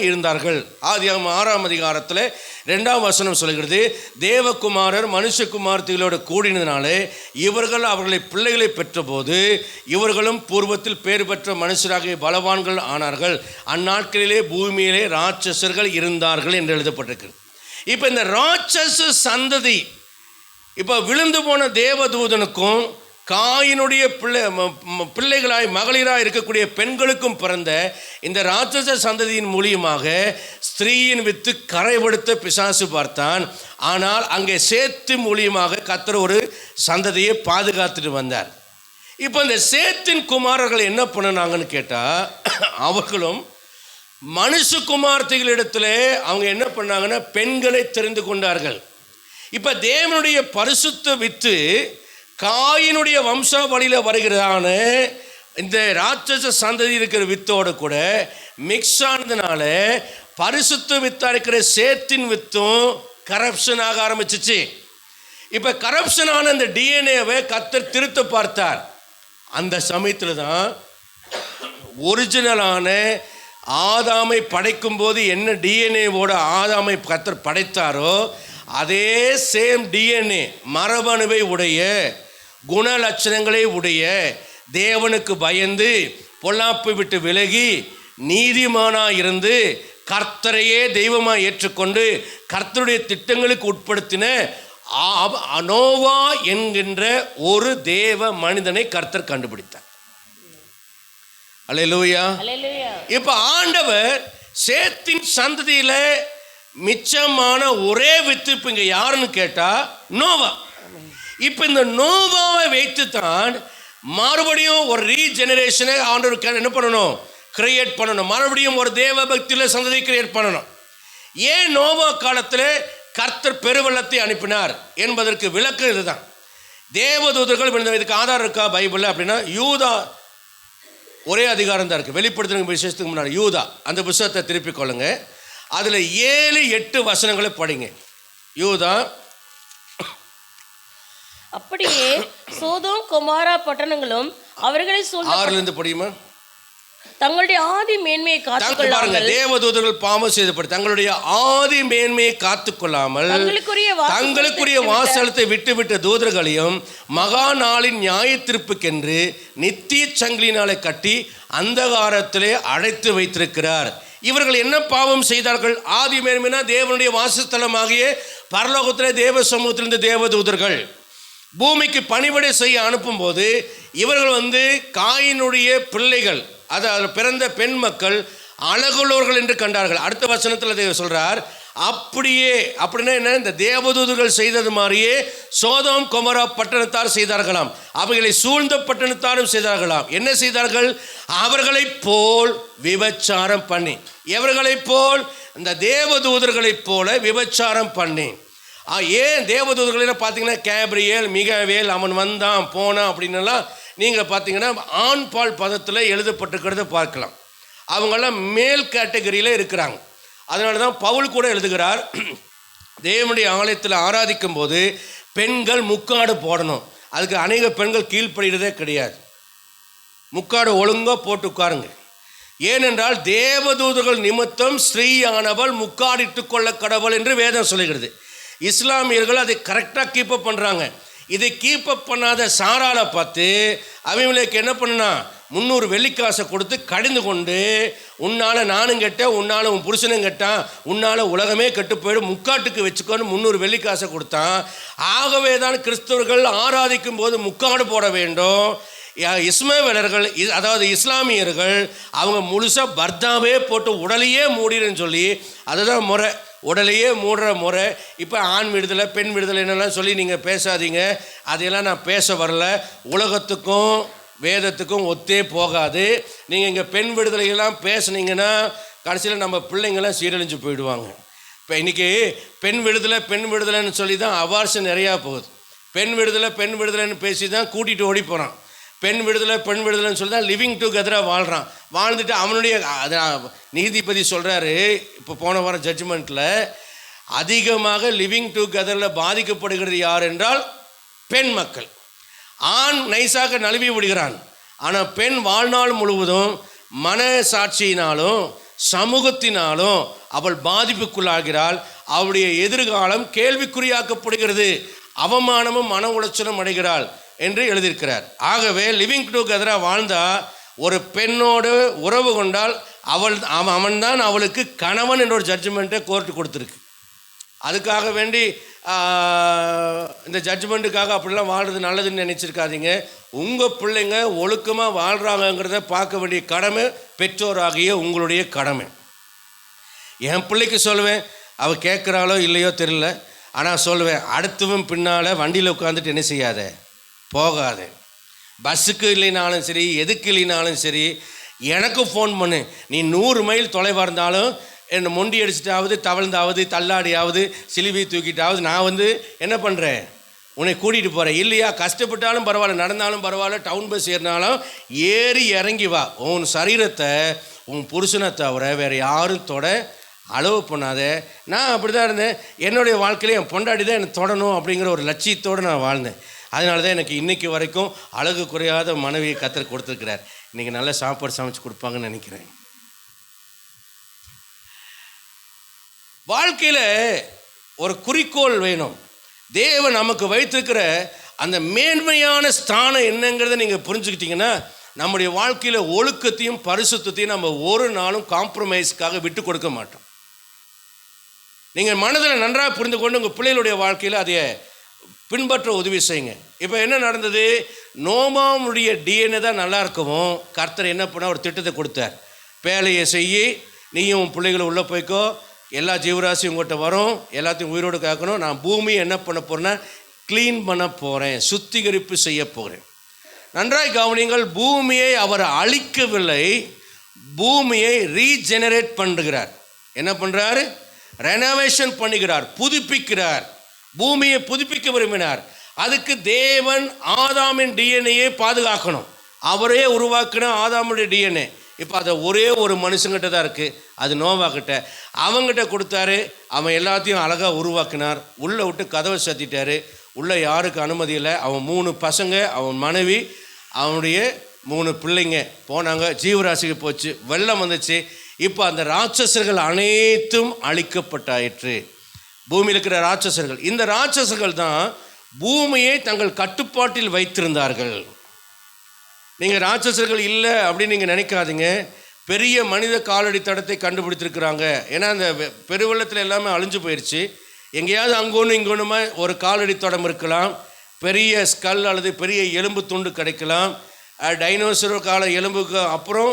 இருந்தார்கள். ஆதியாகமம் 6ஆம் அதிகாரத்தில் 2ஆம் வசனம் சொல்கிறது, தேவகுமாரர் மனுஷகுமார்த்திகளோடு கூடினதுனாலே இவர்கள் அவர்களை பிள்ளைகளை பெற்றபோது இவர்களும் பூர்வத்தில் பேர் பெற்ற மனுஷராகிய பலவான்கள் ஆனார்கள். அந்நாட்களிலே பூமியிலே ராட்சசர்கள் இருந்தார்கள் என்று எழுதப்பட்டிருக்கு. இப்போ இந்த ராட்சச சந்ததி இப்போ விழுந்து போன தேவதூதனுக்கும் காயினுடைய பிள்ளைகளாய் மகளிராய் இருக்கக்கூடிய பெண்களுக்கும் பிறந்த இந்த ராட்சச சந்ததியின் மூலியமாக ஸ்திரீயின் வித்து கரைப்படுத்த பிசாசு பார்த்தான். ஆனால் அங்கே சேத்து மூலியமாக கர்த்தர் ஒரு சந்ததியை பாதுகாத்துட்டு வந்தார். இப்போ இந்த சேத்தின் குமாரர்கள் என்ன பண்ணினாங்கன்னு கேட்டால், அவர்களும் மனுஷகுமார்த்திகளிடத்தில் அவங்க என்ன பண்ணாங்கன்னா பெண்களை தெரிந்து கொண்டார்கள். இப்போ தேவனுடைய பரிசுத்த வித்து காயினுடைய வம்சாவளியில் வருகிறதான இந்த ராட்சச சந்ததி இருக்கிற வித்தோடு கூட மிக்ஸ் ஆனதுனால பரிசுத்த வித்தா இருக்கிற சேத்தின் வித்தும் கரப்ஷன் ஆக ஆரம்பிச்சிச்சு. இப்போ கரப்ஷன் ஆன இந்த டிஎன்ஏவை கர்த்தர் திருத்த பார்த்தார். அந்த சமயத்தில் தான் ஒரிஜினலான ஆதாமை படைக்கும் போது என்ன டிஎன்ஏவோட ஆதாமை கர்த்தர் படைத்தாரோ அதே சேம் டிஎன்ஏ மரபணுவை உடைய குணலட்சணங்களை உடைய தேவனுக்கு பயந்து பொல்லாப்பை விட்டு விலகி நீதிமானாக இருந்து கர்த்தரையே தெய்வமாக ஏற்றுக்கொண்டு கர்த்தருடைய திட்டங்களுக்கு உட்படுத்தின நோவா என்கின்ற ஒரு தேவ மனிதனை கர்த்தர் கண்டுபிடித்தார். அல்லேலூயா. இப்போ ஆண்டவர் சேத்தின் சந்ததியில் மிச்சமான ஒரே வித்து இப்போ இங்கே யாருன்னு கேட்டால் நோவா. இப்போ இந்த நோவாவை வைத்து தான் மறுபடியும் ஒரு ரீஜெனரேஷனை ஆண்டவர் என்ன பண்ணணும்? கிரியேட் பண்ணணும். மறுபடியும் ஒரு தேவ பக்தியில் சந்ததி கிரியேட் பண்ணணும். ஏன் நோவா காலத்தில் கர்த்தர் பெருவெள்ளத்தை அனுப்பினார் என்பதற்கு விளக்கம் இதுதான். தேவதூதர்கள் விழுந்த, இதுக்கு ஆதாரம் இருக்கா பைபிளில் அப்படின்னா யூதா ஒரே அதிகாரம் தான் இருக்குது. வெளிப்படுத்துகிற விசேஷத்துக்கு முன்னாடி யூதா அந்த புத்தகத்தை திருப்பிக் கொள்ளுங்க. அதில் 7-8 வசனங்களை படிங்க. யூதா. அப்படியே சோதோம் கொமாரா பட்டணங்களும் அவர்களை சூழ்ந்த 6 படியுமா? தங்களுடைய ஆதி மேன்மையை காத்துக்கொள்ளாமல், தேவதூதர்கள் பாவம் செய்தபடி தங்களுடைய ஆதி மேன்மையை காத்துக்கொள்ளாமல் தங்களுக்குரிய வாசலத்தை விட்டுவிட்ட தூதர்களையும் மகா நாளின் நியாய தீர்ப்புக்கென்று நித்திய சங்கிலினாலே கட்டி அந்தகாரத்திலே அடைத்து வைத்திருக்கிறார். இவர்கள் என்ன பாவம் செய்தார்கள்? ஆதி மேன்மைனா தேவனுடைய வாசஸ்தலமாகிய பரலோகத்திலே தேவ சமூகத்திலிருந்து தேவதூதர்கள் பூமிக்கு பணிவிடை செய்ய அனுப்பும்போது இவர்கள் காயினுடைய பிள்ளைகள், அதாவது பிறந்த பெண் மக்கள் அழகுள்ளவர்கள் என்று கண்டார்கள். அடுத்த வசனத்தில் தேவன் சொல்றார், அப்படியே அப்படின்னா என்ன, இந்த தேவதூதர்கள் செய்தது மாதிரியே சோதோம் கொமோரா பட்டணத்தார் செய்தார்களாம். அவைகளை சூழ்ந்த பட்டணத்தாரும் செய்தார்களாம். என்ன செய்தார்கள்? அவர்களைப் போல் விபச்சாரம் பண்ணி. எவர்களைப் போல்? இந்த தேவதூதர்களைப் போல விபச்சாரம் பண்ணி. ஏன் தேவதூதர்கள் பார்த்தீங்கன்னா கேப்ரியேல், மிகாவேல், அவன் வந்தான் போனான் அப்படின்னுலாம் நீங்கள் பார்த்தீங்கன்னா ஆண் பால் பதத்தில் எழுதப்பட்டிருக்கிறத பார்க்கலாம். அவங்கெல்லாம் மேல் கேட்டகரியில் இருக்கிறாங்க. அதனால தான் பவுல் கூட எழுதுகிறார், தேவனுடைய ஆலயத்தில் ஆராதிக்கும் போது பெண்கள் முக்காடு போடணும். அதுக்கு அநேக பெண்கள் கீழ்ப்படுகிறதே கிடையாது. முக்காடு ஒழுங்காக போட்டு உட்காருங்க. ஏனென்றால் தேவதூதர்கள் நிமித்தம் ஸ்ரீயானவள் முக்காடிட்டு கொள்ள கடவுள் என்று வேதம் சொல்லுகிறது. இஸ்லாமியர்கள் அதை கரெக்டாக கீப்பப் பண்ணுறாங்க. இதை கீப்பப் பண்ணாத சாராலை பார்த்து அவங்களுக்கு என்ன பண்ணா, 300 வெள்ளிக்காசை கொடுத்து கடிந்து கொண்டு, உன்னால் நானும் கெட்டேன், உன்னால் உன் புருஷனும் கெட்டான், உன்னால் உலகமே கெட்டு போயிடும், முக்காட்டுக்கு வச்சுக்கோன்னு 300 வெள்ளிக்காசை கொடுத்தான். ஆகவே தான் கிறிஸ்தவர்கள் ஆராதிக்கும் போது முக்காடு போட வேண்டும். இஸ்மவேலர்கள், அதாவது இஸ்லாமியர்கள், அவங்க முழுசாக பர்தாவே போட்டு உடலையே மூடிடுன்னு சொல்லி, அதுதான் முறை, உடலையே மூடுற முறை. இப்போ ஆண் விடுதலை பெண் விடுதலை என்னெல்லாம் சொல்லி நீங்கள் பேசாதீங்க. அதையெல்லாம் நான் பேச வரல. உலகத்துக்கும் வேதத்துக்கும் ஒத்தே போகாது. நீங்கள் இங்கே பெண் விடுதலையெல்லாம் பேசுனீங்கன்னா கடைசியில் நம்ம பிள்ளைங்கள்லாம் சீரழிஞ்சு போயிடுவாங்க. இப்போ இன்றைக்கி பெண் விடுதலைன்னு சொல்லி தான் அவார்ட்ஸ் நிறையா போகுது. பெண் விடுதலைன்னு பேசி தான் கூட்டிகிட்டு ஓடி போகிறான். பெண் விடுதலைன்னு சொல்லி தான் லிவிங் டுகெதராக வாழ்கிறான். வாழ்ந்துட்டு அவனுடைய நீதிபதி சொல்கிறாரு, இப்போ போன வாரம் ஜட்ஜ்மெண்ட்டில், அதிகமாக லிவிங் டுகெதரில் பாதிக்கப்படுகிறது யார் என்றால் பெண் மக்கள். ஆண் நைஸாக நழுவி விடுகிறான். ஆனால் பெண் வாழ்நாள் முழுவதும் மனசாட்சியினாலும் சமூகத்தினாலும் அவள் பாதிப்புக்குள்ளாகிறாள். அவளுடைய எதிர்காலம் கேள்விக்குறியாக்கப்படுகிறது. அவமானமும் மன உளைச்சலும் அடைகிறாள் என்று எழுதியிருக்கிறார். ஆகவே லிவிங் டுகெதராக வாழ்ந்தால், ஒரு பெண்ணோடு உறவு கொண்டால் அவன்தான் அவளுக்கு கணவன் என்ற ஒரு ஜட்ஜ்மெண்ட்டை கோர்ட்டு கொடுத்துருக்கு. அதுக்காக வேண்டி இந்த ஜட்ஜ்மெண்ட்டுக்காக அப்படிலாம் வாழ்கிறது நல்லதுன்னு நினச்சிருக்காதீங்க. உங்கள் பிள்ளைங்க ஒழுக்கமாக வாழ்கிறாங்கங்கிறத பார்க்க வேண்டிய கடமை பெற்றோராகிய உங்களுடைய கடமை. என் பிள்ளைக்கு சொல்லுவேன், அவள் கேட்குறாளோ இல்லையோ தெரியல, ஆனால் சொல்லுவேன், அடுத்தவன் பின்னால் வண்டியில் உட்காந்துட்டு என்ன செய்யாத, போகாது. பஸ்ஸுக்கு இல்லைனாலும் சரி, எதுக்கு இல்லைனாலும் சரி, எனக்கு ஃபோன் பண்ணு. நீ 100 மைல் தொலைவாக இருந்தாலும் என்னை மொண்டி அடிச்சிட்டாவது, தவழ்ந்தாவது, தள்ளாடியாவது, சிலுவி தூக்கிட்டாவது நான் என்ன பண்ணுறேன், உன்னை கூட்டிகிட்டு போகிறேன். இல்லையா, கஷ்டப்பட்டாலும் பரவாயில்ல, நடந்தாலும் பரவாயில்ல, டவுன் பஸ் ஏறினாலும் ஏறி இறங்கி வா. உன் சரீரத்தை உன் புருஷனை தவிர வேறு யாரும் தொட அளவு பண்ணாத. நான் அப்படி தான் இருந்தேன். என்னுடைய வாழ்க்கையில என் பொண்டாடி தான் என்னை தொடணும் அப்படிங்கிற ஒரு லட்சியத்தோடு நான் வாழ்ந்தேன். அதனால தான் எனக்கு இன்றைக்கி வரைக்கும் அழகு குறையாத மனைவியை கத்தர் கொடுத்துருக்கிறார். இன்றைக்கி நல்ல சாப்பாடு சமைச்சு கொடுப்பாங்கன்னு நினைக்கிறேன். வாழ்க்கையில் ஒரு குறிக்கோள் வேணும். தேவன் நமக்கு வைத்திருக்கிற அந்த மேன்மையான ஸ்தானம் என்னங்கிறத நீங்கள் புரிஞ்சுக்கிட்டீங்கன்னா, நம்முடைய வாழ்க்கையில் ஒழுக்கத்தையும் பரிசுத்தையும் நம்ம ஒரு நாளும் காம்ப்ரமைஸ்க்காக விட்டு கொடுக்க மாட்டோம். நீங்கள் மனதில் நன்றாக புரிந்து கொண்டு உங்கள் பிள்ளைகளுடைய வாழ்க்கையில் அதை பின்பற்ற உதவி செய்யுங்க. இப்போ என்ன நடந்தது, நோமாவுடைய டிஎன்ஏ தான் நல்லா இருக்கவும் கர்த்தர் என்ன பண்ண ஒரு திட்டத்தை கொடுத்தார். வேலையை செய்யி, நீயும் உன் பிள்ளைகளை உள்ளே போய்க்கோ, எல்லா ஜீவராசியும் உங்கள்கிட்ட வரும், எல்லாத்தையும் உயிரோடு காக்கணும். நான் பூமியை என்ன பண்ண போகிறேன்னா க்ளீன் பண்ண போகிறேன், சுத்திகரிப்பு செய்ய போகிறேன். நன்றாய் கவனிங்கள், பூமியை அவர் அழிக்கவில்லை, பூமியை ரீஜெனரேட் பண்ணுகிறார். என்ன பண்ணுறாரு, ரெனோவேஷன் பண்ணுகிறார், புதுப்பிக்கிறார். பூமியை புதுப்பிக்க விரும்பினார். அதுக்கு தேவன் ஆதாமின் டிஎன்ஏயை பாதுகாக்கணும். அவரே உருவாக்கின ஆதாமுடைய டிஎன்ஏ இப்போ அதை ஒரே ஒரு மனுஷங்கிட்ட தான் இருக்குது, அது நோவாக்கிட்ட. அவங்ககிட்ட கொடுத்தாரு, அவன் எல்லாத்தையும் அழகாக உருவாக்கினார். உள்ளே விட்டு கதவை சாத்திட்டாரு. உள்ளே யாருக்கு அனுமதி இல்லை. அவன் 3 பசங்க, அவன் மனைவி, அவனுடைய 3 பிள்ளைங்க போனாங்க. ஜீவராசிக்கு போச்சு, வெள்ளம் வந்துச்சு. இப்போ அந்த ராட்சசர்கள் அனைத்தும் அழிக்கப்பட்டாயிற்று. பூமியில் இருக்கிற ராட்சசர்கள், இந்த ராட்சசர்கள் தான் பூமியை தங்கள் கட்டுப்பாட்டில் வைத்திருந்தார்கள். நீங்கள் ராட்சசர்கள் இல்லை அப்படின்னு நீங்கள் நினைக்காதீங்க. பெரிய மனித காலடி தடத்தை கண்டுபிடித்திருக்கிறாங்க. ஏன்னா அந்த பெருவெள்ளத்தில் எல்லாமே அழிஞ்சு போயிடுச்சு. எங்கேயாவது அங்கொன்று இங்கொன்றுமா ஒரு காலடி தடம் இருக்கலாம், பெரிய ஸ்கல் அல்லது பெரிய எலும்பு துண்டு கிடைக்கலாம். டைனோசர் கால எலும்புக்கு அப்புறம்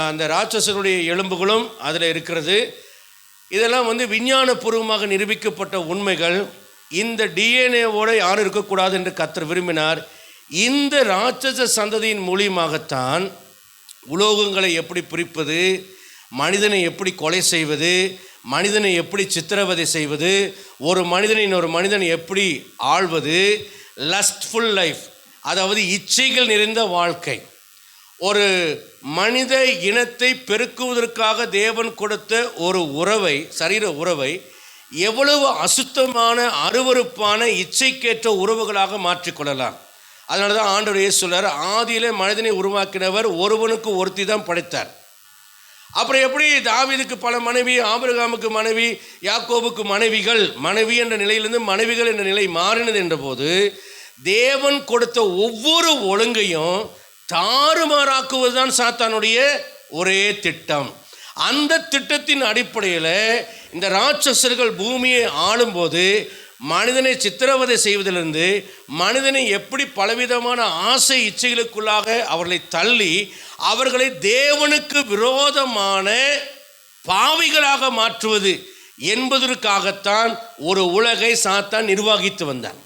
அந்த ராட்சசருடைய எலும்புகளும் அதில் இருக்கிறது. இதெல்லாம் விஞ்ஞானபூர்வமாக நிரூபிக்கப்பட்ட உண்மைகள். இந்த டிஎன்ஏவோடு யாரும் இருக்கக்கூடாது என்று கர்த்தர் விரும்பினார். இந்த ராட்சச சந்ததியின் மூலியமாகத்தான் உலோகங்களை எப்படி பிரிப்பது, மனிதனை எப்படி கொலை செய்வது, மனிதனை எப்படி சித்திரவதை செய்வது, ஒரு மனிதனை இன்னொரு மனிதனை எப்படி ஆள்வது, லஸ்ட்ஃபுல் லைஃப், அதாவது இச்சைகள் நிறைந்த வாழ்க்கை. ஒரு மனித இனத்தை பெருக்குவதற்காக தேவன் கொடுத்த ஒரு உறவை, சரீர உறவை எவ்வளவு அசுத்தமான அருவருப்பான இச்சைக்கேற்ற உறவுகளாக மாற்றிக்கொள்ளலாம். அதனால தான் ஆண்டவர் இயேசு சொல்றார், ஆதியிலே மனிதனை உருவாக்கினவர் ஒருவனுக்கு ஒருத்தி தான் படைத்தார். அப்புறம் எப்படி தாவீதுக்கு பல மனைவி, ஆபிரகாமுக்கு மனைவி, யாக்கோபுக்கு மனைவிகள், மனைவி என்ற நிலையிலிருந்து மனைவிகள் என்ற நிலை மாறினது என்ற போது தேவன் கொடுத்த ஒவ்வொரு ஒழுங்கையும் தாறுமாறாக்குவது தான் சாத்தானுடைய ஒரே திட்டம். அந்த திட்டத்தின் அடிப்படையில் இந்த ராட்சசர்கள் பூமியை ஆளும்போது மனிதனை சித்திரவதை செய்வதிலிருந்து மனிதனை எப்படி பலவிதமான ஆசை இச்சைகளுக்குள்ளாக அவர்களை தள்ளி அவர்களை தேவனுக்கு விரோதமான பாவிகளாக மாற்றுவது என்பதற்காகத்தான் ஒரு உலகை சாத்தான் நிர்வகித்து வந்தான்.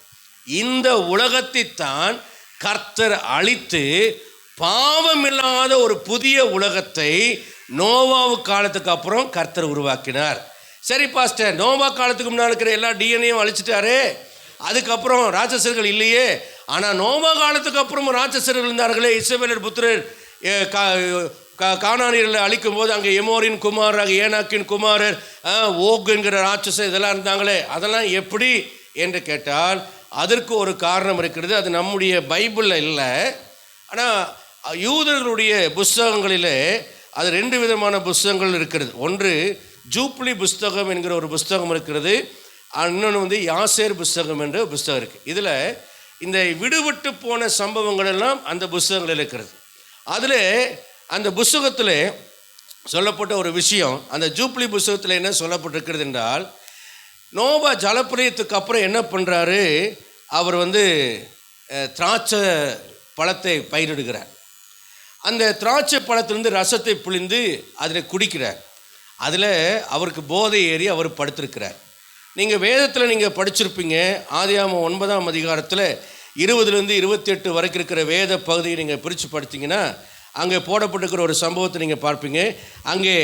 இந்த உலகத்தை தான் கர்த்தர் அழித்து பாவமில்லாத ஒரு புதிய உலகத்தை நோவாவு காலத்துக்கு அப்புறம் கர்த்தர் உருவாக்கினார். சரி பாஸ்டர், நோவா காலத்துக்கு முன்னால் இருக்கிற எல்லா டிஎன்ஏயும் அழிச்சிட்டாரு, அதுக்கப்புறம் ராட்சசர்கள் இல்லையே. ஆனால் நோவா காலத்துக்கு அப்புறமும் ராட்சசர்கள் இருந்தார்களே. இஸ்ரவேலர் புத்திரர் கானானியர்களை அழிக்கும் போது அங்கே எமோரின் குமாரர், ஏனாக்கின் குமாரர், ஓக் என்கிற ராட்சசர் இதெல்லாம் இருந்தாங்களே, அதெல்லாம் எப்படி என்று கேட்டால் அதற்கு ஒரு காரணம் இருக்கிறது. அது நம்முடைய பைபிளில் இல்லை. ஆனால் யூதர்களுடைய புஸ்தகங்களில் அது 2 விதமான புஸ்தகங்கள் இருக்கிறது. ஒன்று ஜூப்ளி புஸ்தகம் என்கிற ஒரு புஸ்தகம் இருக்கிறது. இன்னொன்று யாசேர் புஸ்தகம் என்ற புஸ்தகம் இருக்குது. இதில் இந்த விடுபட்டு போன சம்பவங்கள் எல்லாம் அந்த புஸ்தகங்களில் இருக்கிறது. அதில் அந்த புஸ்தகத்தில் சொல்லப்பட்ட ஒரு விஷயம், அந்த ஜூப்ளி புஸ்தகத்தில் என்ன சொல்லப்பட்டிருக்கிறது என்றால், நோவா ஜலப்பிரளயத்துக்கு அப்புறம் என்ன பண்ணுறாரு, அவர் திராட்சை பழத்தை பயிரிடுகிறார். அந்த திராட்சை பழத்திலிருந்து ரசத்தை பிழிந்து அதில் குடிக்கிறார். அதில் அவருக்கு போதை ஏறி அவர் படுத்திருக்கிறார். நீங்கள் வேதத்தில் நீங்கள் படிச்சிருப்பீங்க. ஆதியாகமம் 9ஆம் அதிகாரத்தில் 20 28 வரைக்கும் இருக்கிற வேத பகுதியை நீங்கள் பிரித்து படித்தீங்கன்னா அங்கே போடப்பட்டிருக்கிற ஒரு சம்பவத்தை நீங்கள் பார்ப்பீங்க. அங்கே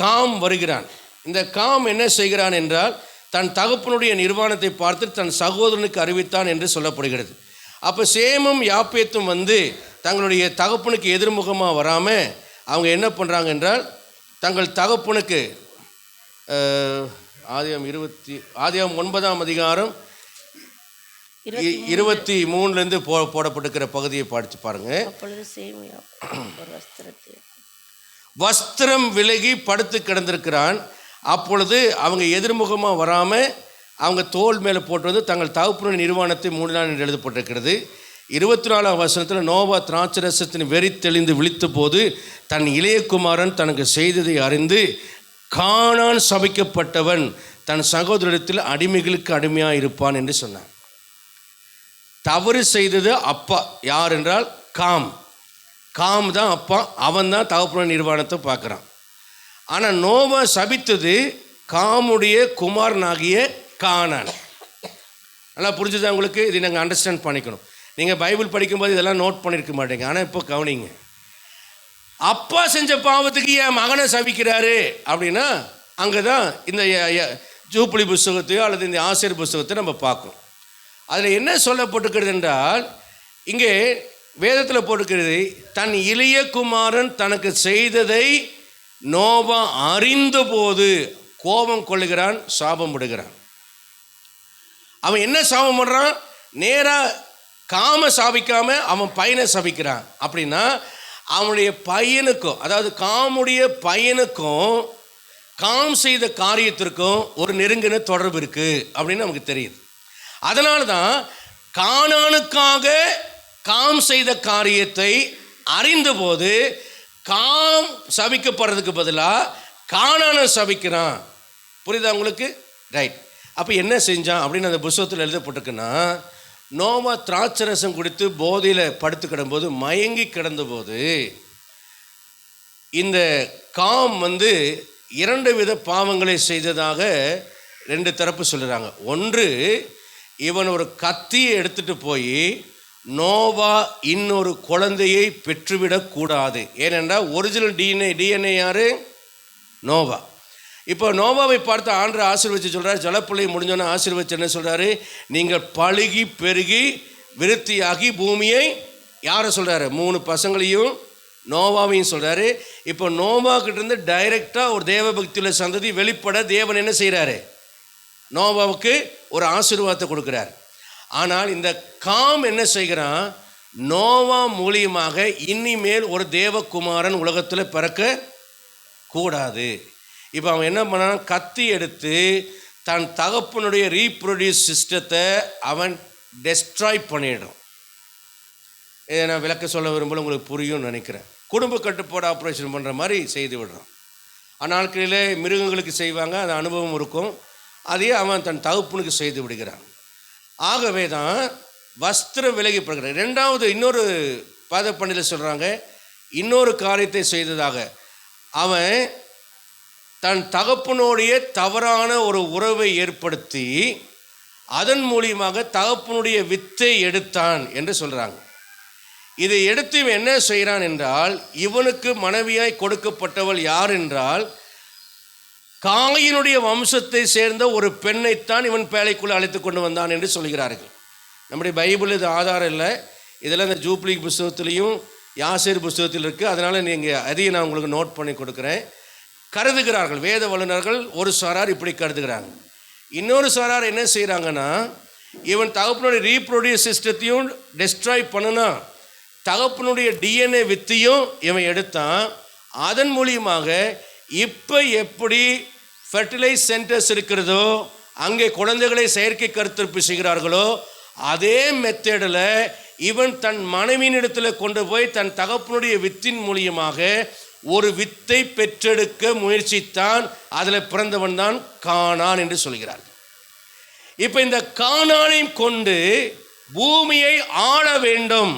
காம் வருகிறான். இந்த காம் என்ன செய்கிறான் என்றால், தன் தகப்பனுடைய நிர்வாணத்தை பார்த்து தன் சகோதரனுக்கு அறிவித்தான் என்று சொல்லப்படுகிறது. அப்போ சேமும் யாப்பேத்தும் தங்களுடைய தகப்பனுக்கு எதிர்முகமாக வராமல் அவங்க என்ன பண்ணுறாங்க என்றால், தங்கள் தகப்பனுக்கு ஆதியாகமம் 9ஆம் அதிகாரம் 23 போடப்பட்டிருக்கிற பகுதியை படித்து பாருங்க. வஸ்திரம் விலகி படுத்து கிடந்திருக்கிறான். அப்பொழுது அவங்க எதிர்முகமாக வராமல் அவங்க தோல் மேலே போட்டு தங்கள் தகப்பனுடைய நிர்வாணத்தை 3 நாள் என்று எழுதப்பட்டிருக்கிறது. 24ஆம் வசனத்தில், நோவா திராட்சரசத்தின் வெறி தெளிந்து விழித்த போது தன் இளையகுமாரன் தனக்கு செய்ததை அறிந்து, கானான் சபிக்கப்பட்டவன் தன் சகோதரத்தில் அடிமைகளுக்கு அடிமையாக இருப்பான் என்று சொன்னான். தவறு செய்தது அப்பா. யார் என்றால் காம். காம் தான் அப்பா. அவன் தான் தகப்பனுடைய நிர்வாணத்தை பார்க்குறான். ஆனால் நோவா சபித்தது காமுடைய குமாரனாகிய கானான். நல்லா புரிஞ்சுதான் உங்களுக்கு? இதை நாங்கள் அண்டர்ஸ்டாண்ட் பண்ணிக்கணும். நீங்கள் பைபிள் படிக்கும்போது இதெல்லாம் நோட் பண்ணியிருக்க மாட்டீங்க. ஆனால் இப்போ கவனிங்க, அப்பா செஞ்ச பாவத்துக்கு என் மகனை சபிக்கிறாரு அப்படின்னா அங்கே தான் இந்த ஜூப்ளி புஸ்தகத்தையோ அல்லது இந்த ஆசிரியர் புஸ்தகத்தை நம்ம பார்க்கணும். அதில் என்ன சொல்லப்பட்டிருக்கிறது என்றால், இங்கே வேதத்தில் போட்டிருக்கிறது, தன் இளைய குமாரன் தனக்கு செய்ததை நோவா அறிந்த போது கோபம் கொள்ளுகிறான், சாபம் விடுகிறான். அவன் என்ன சாபம் பண்ணுறான்? நேராக காம சாபிக்காம அவன் பையனை சபிக்கிறான். அப்படின்னா அவனுடைய பையனுக்கும், அதாவது காமுடைய பையனுக்கும் காம் செய்த காரியத்திற்கும் ஒரு நெருங்கின தொடர்பு இருக்குது அப்படின்னு நமக்கு தெரியுது. அதனால தான் கானானுக்காக காம் செய்த காரியத்தை அறிந்தபோது காம் சபிக்கப்படுறதுக்கு பதிலாக கானானை சபிக்கிறான். புரியுதா உங்களுக்கு? ரைட். அப்போ என்ன செஞ்சான் அப்படின்னு அந்த புஸ்தகத்தில் எழுதப்பட்டிருக்குன்னா, நோவா திராட்சரசம் குடித்து போதையில் படுத்து கிடந்தபோது, மயங்கி கிடந்தபோது, இந்த காம் 2 வித பாவங்களை செய்ததாக 2 தரப்பு சொல்லுறாங்க. ஒன்று, இவன் ஒரு கத்தியை எடுத்துகிட்டு போய் நோவா இன்னொரு குழந்தையை பெற்றுவிடக்கூடாது. ஏனென்றால் ஒரிஜினல் டிஎன்ஏ யார்? நோவா. இப்போ நோவாவை பார்த்து ஆண்டவர் ஆசீர்வதிச்சு சொல்கிறார். ஜலப்பிள்ளை முடிஞ்சோன்னு ஆசீர்வதிச்சு என்ன சொல்கிறாரு? நீங்கள் பழுகி பெருகி விருத்தியாகி பூமியை, யாரை சொல்கிறாரு? 3 பசங்களையும் நோவாவையும் சொல்கிறாரு. இப்போ நோவா கிட்டேருந்து டைரெக்டாக ஒரு தேவ பக்தியுள்ள சந்ததி வெளிப்பட தேவன் என்ன செய்கிறாரு? நோவாவுக்கு ஒரு ஆசீர்வாதத்தை கொடுக்குறார். ஆனால் இந்த காம் என்ன செய்கிறான்? நோவா மூலியமாக இனிமேல் ஒரு தேவகுமாரன் உலகத்தில் பிறக்க கூடாது. இப்போ அவன் என்ன பண்ணான்? கத்தி எடுத்து தன் தகப்பனுடைய ரீப்ரொடியூஸ் சிஸ்டத்தை அவன் டெஸ்ட்ராய் பண்ணிடுறான். இதை நான் விளக்க சொல்ல விரும்பல, உங்களுக்கு புரியும்னு நினைக்கிறேன். குடும்ப கட்டுப்பாடு ஆப்ரேஷன் பண்ணுற மாதிரி செய்து விடுறான். அந்நாட்களிலே மிருகங்களுக்கு செய்வாங்க, அந்த அனுபவம் இருக்கும். அதையே அவன் தன் தகப்பனுக்கு செய்து விடுகிறான். ஆகவே தான் வஸ்திரம் விலகி போகிறார். 2வது இன்னொரு பாத பண்டியில் சொல்கிறாங்க, இன்னொரு காரியத்தை செய்ததாக அவன் தன் தகப்பனுடைய தவறான ஒரு உறவை ஏற்படுத்தி அதன் மூலியமாக தகப்பனுடைய வித்தை எடுத்தான் என்று சொல்கிறாங்க. இதை எடுத்து இவன் என்ன செய்கிறான் என்றால், இவனுக்கு மனைவியாய் கொடுக்கப்பட்டவள் யார் என்றால் காயினுடைய வம்சத்தை சேர்ந்த ஒரு பெண்ணைத்தான் இவன் பேழைக்குள்ளே அழைத்து கொண்டு வந்தான் என்று சொல்கிறார்கள். நம்முடைய பைபிள் இது ஆதாரம் இல்லை, இதெல்லாம் இந்த ஜூப்ளி புஸ்தகத்திலையும் யாசேர் புஸ்தகத்தில் இருக்குது. அதனால் நீங்கள் அதையும் நான் உங்களுக்கு நோட் பண்ணி கொடுக்குறேன். கருதுகிறார்கள் வேத வல்லுநர்கள். ஒரு சாரார் இப்படி கருதுகிறாங்க. இன்னொரு சாரார் என்ன செய்கிறாங்கன்னா, இவன் தகப்பனுடைய ரீப்ரொடியூஸ் சிஸ்டத்தையும் டெஸ்ட்ராய் பண்ணுனா, தகப்பனுடைய டிஎன்ஏ வித்தையும் இவன் எடுத்தான். அதன் மூலியமாக இப்போ எப்படி ஃபெர்டிலைஸ் சென்டர்ஸ் இருக்கிறதோ, அங்கே குழந்தைகளை செயற்கை கருத்தரிப்பு செய்கிறார்களோ, அதே மெத்தடில் இவன் தன் மனைவியினிடத்தில் கொண்டு போய் தன் தகப்பனுடைய வித்தின் மூலியமாக ஒரு வித்தை பெற்றெடுக்க முயற்சித்தான். அதில் பிறந்தவன் தான் கானான் என்று சொல்கிறார். இப்போ இந்த கானானையும் கொண்டு பூமியை ஆள வேண்டும்.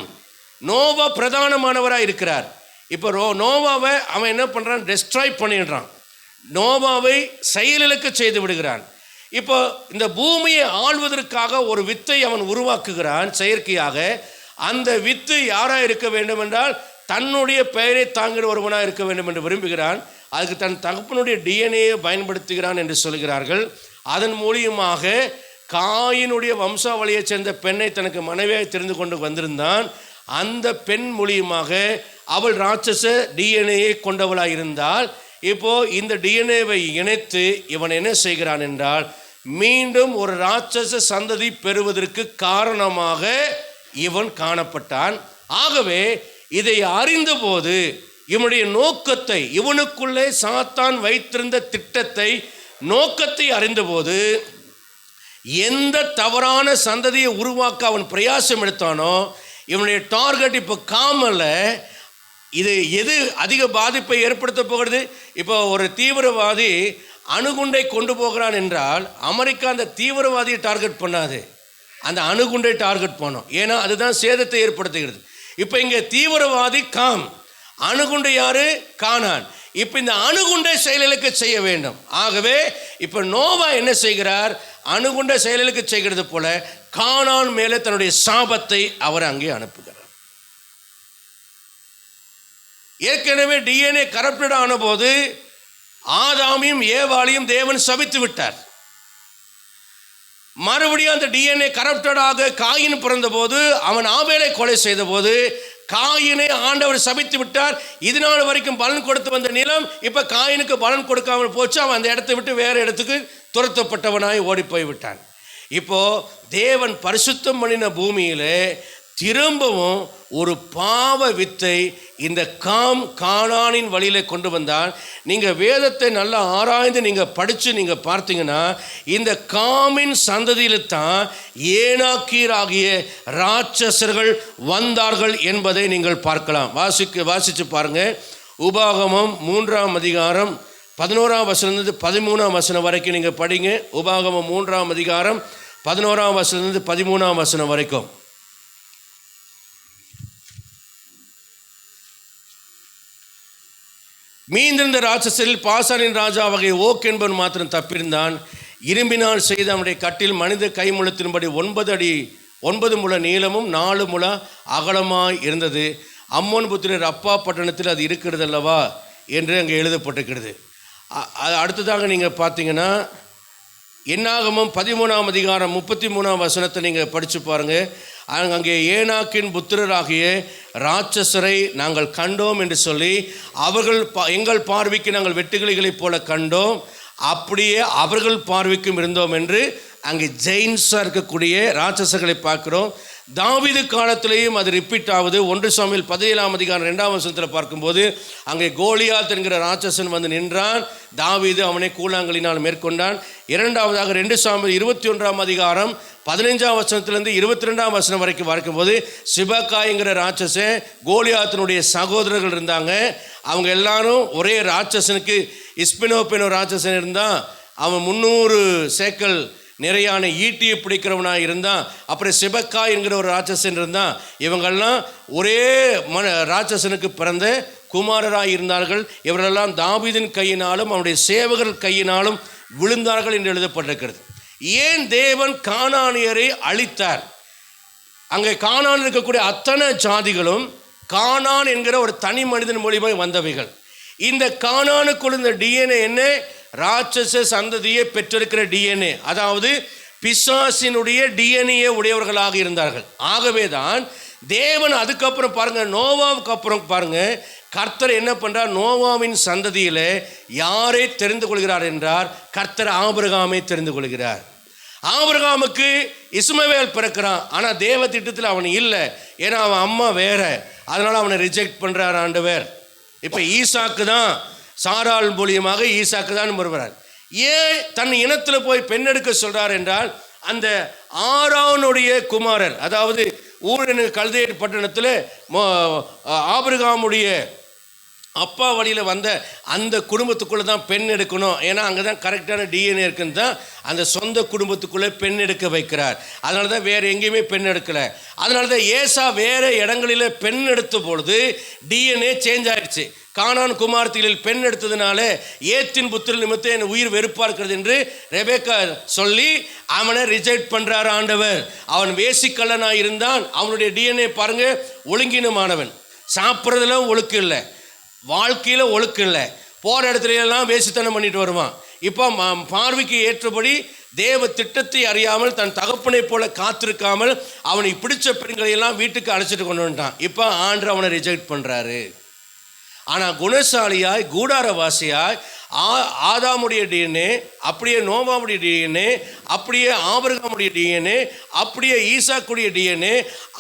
நோவா பிரதானமானவராக இருக்கிறார். இப்போ நோவாவை அவன் என்ன பண்ணுறான்? டெஸ்ட்ராய் பண்ணிடுறான். நோவாவை செயலிழக்க செய்து விடுகிறான். இப்போ இந்த பூமியை ஆள்வதற்காக ஒரு வித்தை அவன் உருவாக்குகிறான் செயற்கையாக. அந்த வித்து யாராக இருக்க வேண்டும் என்றால் தன்னுடைய பெயரை தாங்கிற ஒருவனாக இருக்க வேண்டும் என்று விரும்புகிறான். அதுக்கு தன் தகப்பனுடைய டிஎன்ஏயை பயன்படுத்துகிறான் என்று சொல்கிறார்கள். அதன் மூலியமாக காயினுடைய வம்சாவளியை சேர்ந்த பெண்ணை தனக்கு மனைவியாக தெரிந்து கொண்டு வந்திருந்தான். அந்த பெண் மூலியமாக அவள் ராட்சச டிஎன்ஏயை கொண்டவளாக இருந்தால், இப்போ இந்த டிஎன்ஏவை இணைத்து இவன் என்ன செய்கிறான் என்றால் மீண்டும் ஒரு ராட்சச சந்ததி பெறுவதற்கு காரணமாக இவன் காணப்பட்டான். ஆகவே இதை அறிந்தபோது இவனுடைய நோக்கத்தை, இவனுக்குள்ளே சாத்தான் வைத்திருந்த திட்டத்தை, நோக்கத்தை அறிந்தபோது எந்த தவறான சந்ததியை உருவாக்க அவன் பிரயாசம் எடுத்தானோ, இவனுடைய டார்கெட் இப்போ காமல்ல. இது எது அதிக பாதிப்பை ஏற்படுத்த போகிறது? இப்போ ஒரு தீவிரவாதி அணுகுண்டை கொண்டு போகிறான் என்றால் அமெரிக்கா அந்த தீவிரவாதியை டார்கெட் பண்ணாது, அந்த அணுகுண்டை டார்கெட் பண்ணும். ஏன்னா அதுதான் சேதத்தை ஏற்படுத்துகிறது. இப்போ இங்கே தீவிரவாதி காம், அணுகுண்டை யாரு? கானான். இப்போ இந்த அணுகுண்டை செயலிழக்க செய்ய வேண்டும். ஆகவே இப்போ நோவா என்ன செய்கிறார்? அணுகுண்டை செயலிழக்க செய்கிறது போல கானான் மேலே தன்னுடைய சாபத்தை அவர் அங்கே அனுப்புகிறார். ஏற்கனவே டிஎன்ஏ கரப்டட் ஆன போது ஆதாமையும் ஏவாளையும் தேவன் சபித்து விட்டார். மறுபடியும் அந்த டிஎன்ஏ கரப்டடாக காயின் பிறந்தபோது அவன் ஆபேலை கொலை செய்த போது காயினை ஆண்டவர் சபித்து விட்டார். இதனால் வரைக்கும் பலன் கொடுத்து வந்த நிலம் இப்போ காயினுக்கு பலன் கொடுக்காமல் போச்சு. அவன் அந்த இடத்தை விட்டு வேறு இடத்துக்கு துரத்தப்பட்டவனாய் ஓடி போய் விட்டான். இப்போ தேவன் பரிசுத்தம் பண்ணின பூமியிலே திரும்பவும் ஒரு பாவ வித்தை இந்த கானானின் வழியில கொண்டு வந்தால், நீங்கள் வேதத்தை நல்லா ஆராய்ந்து நீங்கள் படித்து நீங்கள் பார்த்தீங்கன்னா இந்த காமின் சந்ததியில் தான் ஏனாக்கீராகிய ராட்சசர்கள் வந்தார்கள் என்பதை நீங்கள் பார்க்கலாம். வாசித்து பாருங்கள். உபாகமம் 3ஆம் அதிகாரம் 11ஆம் வசனத்திலிருந்து 13ஆம் வசனம் வரைக்கும் நீங்கள் படிங்க. உபாகமம் 3ஆம் அதிகாரம் 11ஆம் வசனத்திலிருந்து 13ஆம் வசனம் வரைக்கும். மீந்திருந்த ராட்சசரில் பாசானின் ராஜா வகை ஓக் என்பவன் மாத்திரம் தப்பியிருந்தான். இரும்பினால் செய்த அவனுடைய கட்டில் மனித கைமுளத்தின்படி 9 அடி 9 முழ நீளமும் 4 முழ அகலமாய் இருந்தது. அம்மோன் புத்திரர் அப்பா பட்டணத்தில் அது இருக்கிறது அல்லவா என்று அங்கே எழுதப்பட்டிருக்கிறது. அடுத்ததாக நீங்கள் பார்த்தீங்கன்னா என்னாகமம் 13ஆம் அதிகாரம் 33ஆம் வசனத்தை நீங்கள் படித்து பாருங்கள். அங்கே ஏனாக்கின் புத்திரராகிய ராட்சசரை நாங்கள் கண்டோம் என்று சொல்லி அவர்கள் எங்கள் பார்வைக்கு நாங்கள் வெட்டுக்கிளிகளைப் போல கண்டோம், அப்படியே அவர்கள் பார்வைக்கும் இருந்தோம் என்று அங்கே ஜெயின்ஸாக இருக்கக்கூடிய ராட்சசர்களை பார்க்குறோம். தாவீது காலத்திலேயும் அது ரிப்பீட் ஆகுது. 1 சாமுவேல் 17ஆம் அதிகாரம் 2ஆம் வசனத்தில் பார்க்கும்போது அங்கே கோலியாத் என்கிற ராட்சசன் வந்து நின்றான். தாவீது அவனை கூழாங்கலினால் மேற்கொண்டான். இரண்டாவதாக 2 சாமுவேல் 21ஆம் அதிகாரம் 15ஆம் வசனத்திலிருந்து 22ஆம் வசனம் வரைக்கும் பார்க்கும்போது சிபக்காய்ங்கிற ராட்சசன் கோலியாத்தினுடைய சகோதரர்கள் இருந்தாங்க. அவங்க எல்லாரும் ஒரே ராட்சசனுக்கு இஸ்பினோபெனோ ராட்சசன் இருந்தான். அவன் 300 சேக்கல் நிறையான ஈட்டியை பிடிக்கிறவனாக இருந்தான். அப்புறம் சிபக்கா என்கிற ஒரு ராட்சசன் இருந்தான். இவங்கள்லாம் ஒரே ராட்சசனுக்கு பிறந்த குமாரராக இருந்தார்கள். இவரெல்லாம் தாவீதின் கையினாலும் அவனுடைய சேவகர் கையினாலும் விழுந்தார்கள் என்று எழுதப்பட்டிருக்கிறது. ஏன் தேவன் கானானியரை அழித்தார்? அங்கே கானான் இருக்கக்கூடிய அத்தனை ஜாதிகளும் கானான் என்கிற ஒரு தனி மனிதன் மூலியமாக வந்தவைகள். இந்த கானானுக்குள்ள இந்த டிஎன்ஏ என்ன? ராட்சச சந்ததியை பெற்றிருக்கிற டிஎன்ஏ, அதாவது பிசாசினுடைய டிஎன்ஏ உடையவர்களாக இருந்தார்கள். ஆகவே தான் தேவன் அதுக்கப்புறம் பாருங்க, நோவாவுக்கு அப்புறம் பாருங்க, கர்த்தர் என்ன பண்றார்? நோவாவின் சந்ததியில் யாரை தெரிந்து கொள்கிறார் என்றார்? கர்த்தர் ஆபிரகாமை தெரிந்து கொள்கிறார். ஆபிரகாமுக்கு இஸ்மவேல் பிறக்கிறான். ஆனால் தேவ திட்டத்தில் அவன் இல்லை. ஏன்னா அவன் அம்மா வேற, அதனால அவனை ரிஜெக்ட் பண்றார் ஆண்டவர். இப்போ ஈசாக்கு தான், சாராள் மூலியமாக ஈசாக்கு தான் வருகிறார். ஏன் தன் இனத்தில் போய் பெண் எடுக்க சொல்றார் என்றால், அந்த ஆரோனுடைய குமாரர், அதாவது ஊரின் கல்தேயர் பட்டணத்தில் ஆபிரகாமுடைய அப்பா வழியில் வந்த அந்த குடும்பத்துக்குள்ளே தான் பெண் எடுக்கணும். ஏன்னா அங்கே தான் கரெக்டான டிஎன்ஏ இருக்குன்னு தான் அந்த சொந்த குடும்பத்துக்குள்ளே பெண் எடுக்க வைக்கிறார். அதனால தான் வேறு எங்கேயுமே பெண் எடுக்கலை. அதனால தான் ஏசா வேறு இடங்களில் பெண் எடுத்த பொழுது டிஎன்ஏ சேஞ்ச் ஆயிடுச்சு. கானான் குமார்த்திகளில் பெண் எடுத்ததுனால ஏத்தின் புத்திர நிமித்தம் என் உயிர் வெறுப்பாக இருக்கிறது என்று ரெபேக்கா சொல்லி அவனை ரிஜெக்ட் பண்ணுறார் ஆண்டவர். அவன் வேசிக்கல்லனாக இருந்தான். அவனுடைய டிஎன்ஏ பாருங்க, ஒழுங்கினமானவன். சாப்பிட்றதுல ஒழுக்கம் இல்லை, வாழ்க்கையில் ஒழுக்கம் இல்லை, போகிற இடத்துல எல்லாம் வேசித்தனம் பண்ணிட்டு வருவான். இப்போ பார்வைக்கு ஏற்றபடி தேவ திட்டத்தை அறியாமல் தன் தகப்பனை போல காத்திருக்காமல் அவனுக்கு பிடிச்ச பெண்களை எல்லாம் வீட்டுக்கு அழைச்சிட்டு கொண்டு வந்துட்டான். இப்போ ஆண்டு அவனை ரிஜெக்ட் பண்ணுறாரு. ஆனால் குணசாலியாய் கூடாரவாசியாய் ஆதாமுடைய டிஎன்ஏ, அப்படியே நோவாவுடைய டிஎன்ஏ, அப்படியே ஆபிரகாமுடைய டிஎன்ஏ, அப்படியே ஈசாக்குடைய டிஎன்ஏ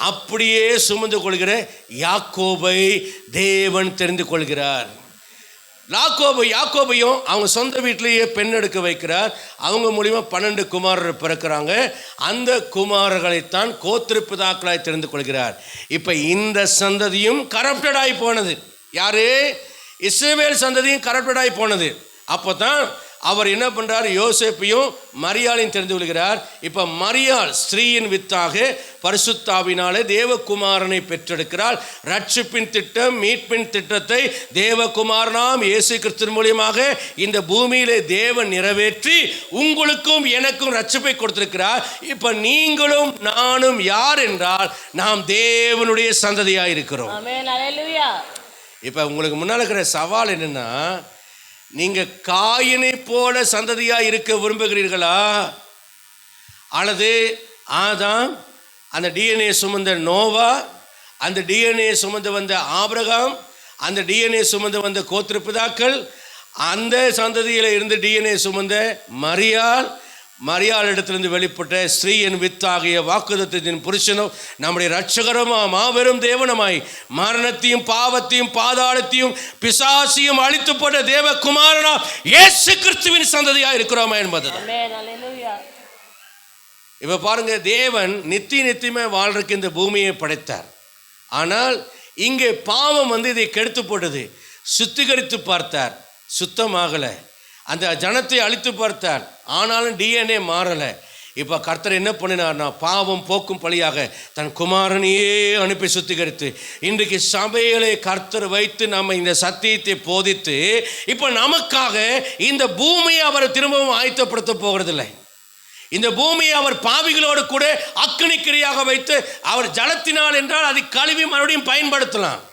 அப்படியே சுமந்து கொள்கிற யாக்கோபை தேவன் தெரிந்து கொள்கிறார். யாக்கோபையும் அவங்க சொந்த வீட்டிலேயே பெண் எடுக்க வைக்கிறார். அவங்க மூலிமா 12 குமாரர் பிறக்கிறாங்க. அந்த குமாரர்களைத்தான் கோத்திரப்பிதாக்களாய் தெரிந்து கொள்கிறார். இப்போ இந்த சந்ததியும் கரப்டடாகி போனது. யாரு? இஸ்ரவேல் சந்ததியும் கரப்டடாகி போனது. அப்போ தான் அவர் என்ன பண்ணுறார்? யோசேப்பையும் மரியாளையும் தெரிந்து கொள்கிறார். இப்போ மரியாள் ஸ்திரீயின் வித்தாக பரிசுத்தாவினாலே தேவகுமாரனை பெற்றெடுக்கிறாள். ரட்சிப்பின் திட்டம், மீட்பின் திட்டத்தை தேவகுமாரனாம் இயேசு கிறிஸ்து மூலியமாக இந்த பூமியிலே தேவன் நிறைவேற்றி உங்களுக்கும் எனக்கும் ரட்சிப்பை கொடுத்திருக்கிறார். இப்போ நீங்களும் நானும் யார் என்றால் நாம் தேவனுடைய சந்ததியாக இருக்கிறோம். இப்போ உங்களுக்கு முன்னால் இருக்கிற சவால் என்னன்னா, நீங்கள் காயினை போல சந்ததியாக இருக்க விரும்புகிறீர்களா, அல்லது ஆதாம், அந்த டிஎன்ஏ சுமந்த நோவா, அந்த டிஎன்ஏ சுமந்து வந்த ஆபிரகாம், அந்த டிஎன்ஏ சுமந்து வந்த கோத்திரப்பிதாக்கள், அந்த சந்ததியில் இருந்து டிஎன்ஏ சுமந்த மரியாள் இடத்திலிருந்து வெளிப்பட்ட ஸ்ரீயின் வித்தாகிய வாக்குத்தத்தத்தின் புருஷனும் நம்முடைய இரட்சகரும் மாபெரும் தேவனுமாய் மரணத்தையும் பாவத்தையும் பாதாளத்தையும் பிசாசியும் அழித்து போட்ட தேவகுமாரனா இயேசு கிறிஸ்துவின் சந்ததியாக இருக்கிறோமா என்பது. இப்ப பாருங்க, தேவன் நித்தியமே வாழ்றதுக்கு இந்த பூமியை படைத்தார். ஆனால் இங்கே பாவம் இதை கெடுத்து போட்டது. சுத்திகரித்து பார்த்தார், சுத்தமாகலை. அந்த ஜனத்தை அழித்து பார்த்தார், ஆனாலும் டிஎன்ஏ மாறலை. இப்போ கர்த்தர் என்ன பண்ணினார்னா, பாவம் போக்கும் பழியாக தன் குமாரனையே அனுப்பி சுத்திகரித்து இன்றைக்கு சபைகளை கர்த்தர் வைத்து நம்ம இந்த சத்தியத்தை போதித்து இப்போ நமக்காக இந்த பூமியை அவர் திரும்பவும் ஆயத்தப்படுத்த போகிறதில்லை. இந்த பூமியை அவர் பாவிகளோடு கூட அக்கினிக்கிரியாக வைத்து அவர் ஜலத்தினால் என்றால் அதை கழுவி மறுபடியும் பயன்படுத்தலாம்.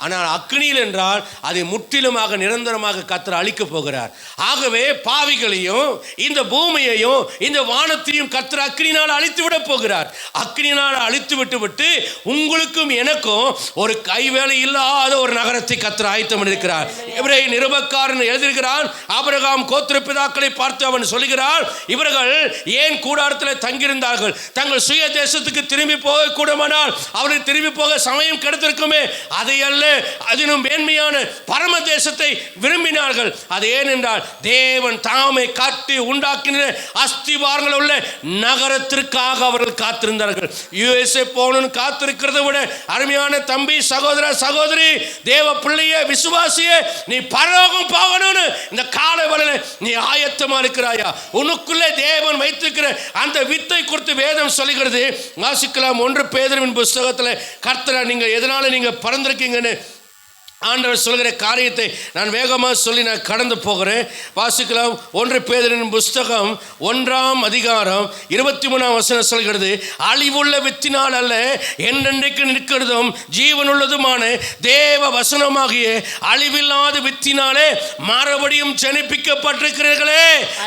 ஆனால் அக்னியில் என்றால் அதை முற்றிலுமாக நிரந்தரமாக கர்த்தர் அழிக்கப் போகிறார். ஆகவே பாவிகளையும் இந்த பூமியையும் இந்த வானத்தையும் கர்த்தர் அக்னியினால் அழித்து விட போகிறார். அக்னியினால் அழித்து விட்டு உங்களுக்கும் எனக்கும் ஒரு கைவேலை இல்லாத ஒரு நகரத்தை கர்த்தர் ஆயத்தம் இருக்கிறார். எபிரேய நிருபக்காரன் எழுதுகிறான், ஆபிரகாம் கோத்திரப்பிதாக்களை பார்த்து அவன் சொல்லுகிறான், இவர்கள் ஏன் கூடாரத்தில் தங்கியிருந்தார்கள்? தங்கள் சுய தேசத்துக்கு திரும்பி போக கூடுமானால் அவர்கள் திரும்பி போக சமயம் கிடைத்திருக்குமே. அதையல்ல, அதிலும் மேன்மையான பரம தேசத்தை விரும்பினார்கள். அது ஏனென்றால் தேவன் தாமே காட்டி உண்டாக்கின அஸ்திவாரங்கள் உள்ள நகரத்திற்காக அவர்கள் காத்திருந்தார்கள். யுஎஸ்ஏ போகணும்னு காத்திருக்கிறத விட அருமையான தம்பி, சகோதர, சகோதரி, தேவ பிள்ளையே, விசுவாசியே, நீ பரலோகம் போகணும்னு இந்த கால வேளையில நீ ஆயத்தமா இருக்கிறாயா? உனக்குள்ளே தேவன் வைத்திருக்கிற அந்த வித்தை குறித்து வேதம் சொல்லுகிறது. வாசிக்கலாம் 1 பேதுருவின் புஸ்தகத்தில். கர்த்தரை நீங்க எதனால நீங்க பறந்திருக்கீங்கன்னு ஆண்டவர் சொல்கிற காரியத்தை நான் வேகமாக சொல்லி நான் கடந்து போகிறேன். வாசிக்கலாம். 1 பேதுருவின் புஸ்தகம் 1ஆம் அதிகாரம் 23ஆம் வசனம் சொல்கிறது, அழிவுள்ள வித்தினால் அல்ல, என்றென்றைக்கு நிற்கிறதும் ஜீவனுள்ளதுமான தேவ வசனமாகிய அழிவில்லாத வித்தினாலே மறுபடியும் ஜனிப்பிக்கப்பட்டிருக்கிறீர்களே.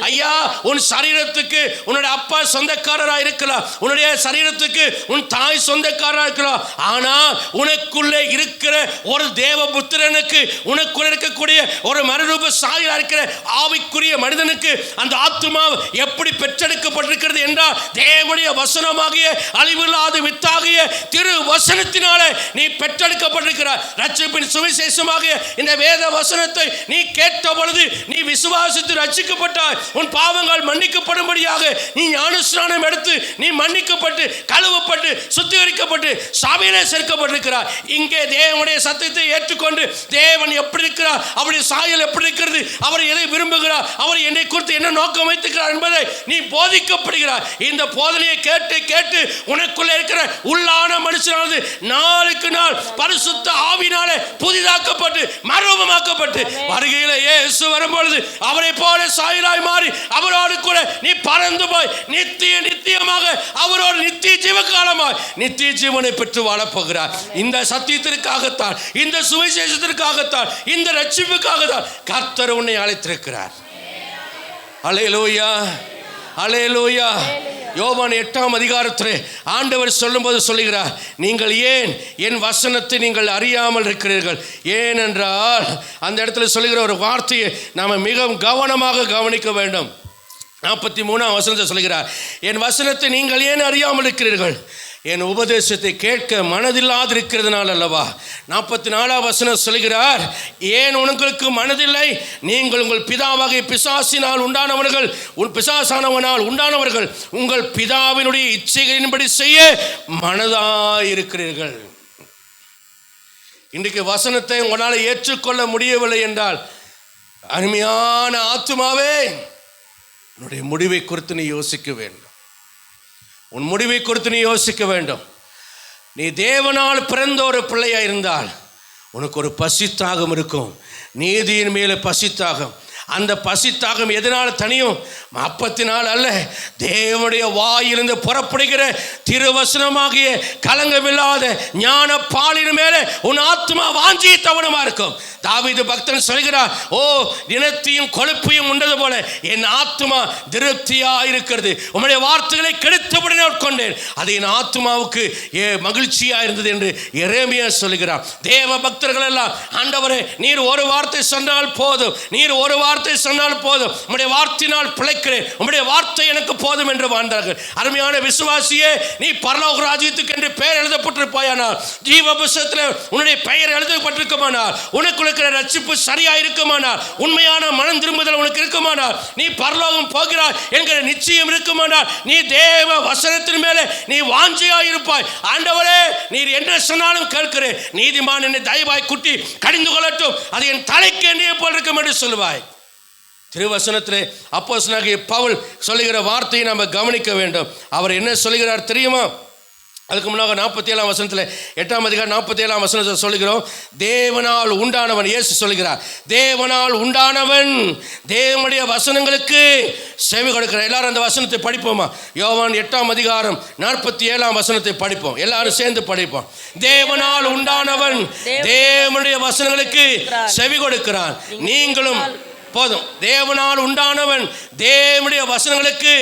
ஐயா, உன் சரீரத்துக்கு உன்னுடைய அப்பா சொந்தக்காரராக இருக்கலாம், உன்னுடைய சரீரத்துக்கு உன் தாய் சொந்தக்காரராக இருக்கலாம். ஆனால் உனக்குள்ளே இருக்கிற ஒரு தேவ புத்திரனுக்கு, உனக்குள் இருக்கக்கூடிய ஒரு மறுரூப சாயலா இருக்கிற ஆவிக்குரிய மனிதனுக்கு அந்த ஆத்துமா எப்படி பெற்றெடுக்கப்பட்டிருக்கிறது என்றால் தேவனுடைய வசனமாகிய அழிவில்லாத வித்தாகிய திரு வசனத்தினாலே நீ பெற்றெடுக்கப்பட்டிருக்கிறாய். ரட்சிப்பின் சுவிசேஷமாகிய இந்த வேத வசனத்தை நீ கேட்ட பொழுது நீ விசுவாசித்து ரட்சிக்கப்பட்டாய். உன் பாவங்கள் மன்னிக்கப்படும்படியாக நீ ஞானஸ்நானம் எடுத்து நீ மன்னிக்கப்பட்டு கழுவப்பட்டு சுத்திகரிக்கப்பட்டு சபையிலே சேர்க்கப்பட்டிருக்கிறாய். இங்கே தேவனுடைய சத்தியத்தை ஏற்றுக்கொண்டு தேவன் எப்படி இருக்கிறார், அவருடைய சாயல் எப்படி இருக்கிறது, அவர் எதை விரும்புகிறார், அவர் என்னை குறித்து என்ன நோக்கம் வைத்திருக்கிறார் என்பதை நீ போதிக்கப்படுகிறார். இந்த போதனையை கேட்டு கேட்டு உனக்குள்ளே இருக்கிற உள்ளான மனுஷனானது நாளுக்கு நாள் பரிசுத்த ஆவினாலே புதிதாக்கப்பட்டு மறுரூபமாக்கப்பட்டு வருகையில் இயேசு வரும்பொழுது அவரை போல சாயலாய் மாறி அவரோடு கூட நீ பறந்து போய் நித்தியமாக அவரோடு நித்திய ஜீவகாலமாய் நித்திய ஜீவனை பெற்று வாழப்போகிறார். இந்த சத்தியத்திற்காகத்தான், இந்த சுவிசேஷத்திற்காகத்தான், இந்த ரட்சிப்புக்காகத்தான் கர்த்தர் உன்னை அழைத்திருக்கிறார். அல்லேலூயா, அல்லேலூயா. யோவான் 8ஆம் அதிகாரத்திலே ஆண்டவர் சொல்லும்போது சொல்லுகிறார், நீங்கள் ஏன் என் வசனத்தை நீங்கள் அறியாமல் இருக்கிறீர்கள்? ஏனென்றால் அந்த இடத்துல சொல்லுகிற ஒரு வார்த்தையை நாம் மிகவும் கவனமாக கவனிக்க வேண்டும். 43ஆம் வசனத்தை சொல்லுகிறார், என் வசனத்தை நீங்கள் ஏன் அறியாமல் இருக்கிறீர்கள்? என் உபதேசத்தை கேட்க மனதில்லாதிருக்கிறதுனால அல்லவா. 44ஆம் வசனம் சொல்கிறார், ஏன் உங்களுக்கு மனதில்லை? நீங்கள் உங்கள் பிதாவாகிய பிசாசினால் உண்டானவர்கள், பிசாசானவனால் உண்டானவர்கள், உங்கள் பிதாவினுடைய இச்சைகளின்படி செய்ய மனதாயிருக்கிறீர்கள். இன்றைக்கு வசனத்தை உங்களால் ஏற்றுக்கொள்ள முடியவில்லை என்றால் அருமையான ஆத்துமாவே, உன்னுடைய முடிவை குறித்து நீ யோசிக்க வேண்டும். உன் முடிவை குறித்து நீ யோசிக்க வேண்டும். நீ தேவனால் பிறந்த ஒரு பிள்ளையாக இருந்தால் உனக்கு ஒரு பசித்தாகம் இருக்கும், நீதியின் மேலே பசித்தாகம். அந்த பசி தாகம் எதனால் தனியும்? அப்பத்தினால் அல்ல, தேவனுடைய வாயிலிருந்து புறப்படுகிற திருவசனமாகிய கலங்கமில்லாத ஞான பாலின் மேலே உன் ஆத்மா வாஞ்சி தவணமா இருக்கும். தாவீது பக்தன் சொல்கிறார், ஓ தினத்தையும் கொழுப்பையும் உண்டது போல என் ஆத்மா திருப்தியா இருக்கிறது, உம்முடைய வார்த்தைகளை கெடுத்தபடி கொண்டேன், அது என் ஆத்மாவுக்கு மகிழ்ச்சியா இருந்தது என்று எரேமியா சொல்கிறார். தேவ பக்தர்கள் எல்லாம், ஆண்டவரே நீர் ஒரு வார்த்தை சொன்னால் போதும், நீர் ஒரு வார்த்தை சொன்னால் போதும், உம்முடைய வார்த்தையினால் பிழைக்கிறேன், உம்முடைய வார்த்தை எனக்கு போதும் என்று வாழ்ந்தார்கள். அருமையான விசுவாசியே, நீ பரலோக ராஜ்யத்துக்கு என்று பெயர் எழுதப்பட்டிருப்பாயானால், ஜீவ புத்தகத்தில் உன்னுடைய பெயர் எழுதப்பட்டிருக்குமானால், உனக்கு இருக்கிற ரட்சிப்பு சரியா இருக்குமானால், உண்மையான மனம் திரும்புதல் உனக்கு இருக்குமானால், நீ பரலோகம் போகிறாய் என்கிற நிச்சயம் இருக்குமானால், நீ தேவ வசனத்தின் மேலே நீ வாஞ்சையா இருப்பாய். ஆண்டவரே நீர் என்ன சொன்னாலும் கேட்கிறேன், நீதிமான் என்னை தயவாய் குட்டி கடிந்து கொள்ளட்டும், அது என் தலைக்கு எண்ணெயை போல் இருக்கும் என்று சொல்லுவாய். திருவசனத்திலே அப்போஸ்தலனாகிய பவுல் சொல்லுகிற வார்த்தையை நாம் கவனிக்க வேண்டும். அவர் என்ன சொல்லுகிறார் தெரியுமா? அதுக்கு முன்னாக 47ஆம் வசனத்தில் 8ஆம் அதிகாரம் 47ஆம் வசனத்தில் சொல்லுகிறோம், தேவனால் உண்டானவன், இயேசு சொல்லுகிறார், தேவனால் உண்டானவன் தேவனுடைய வசனங்களுக்கு செவி கொடுக்கிறார். எல்லாரும் அந்த வசனத்தை படிப்போமா? யோவான் 8ஆம் அதிகாரம் 47ஆம் வசனத்தை படிப்போம், எல்லாரும் சேர்ந்து படிப்போம். தேவனால் உண்டானவன் தேவனுடைய வசனங்களுக்கு செவி கொடுக்கிறான், நீங்களும் போதும். தேவனால் உண்டானவன் தேவனுடைய வசனங்களுக்கு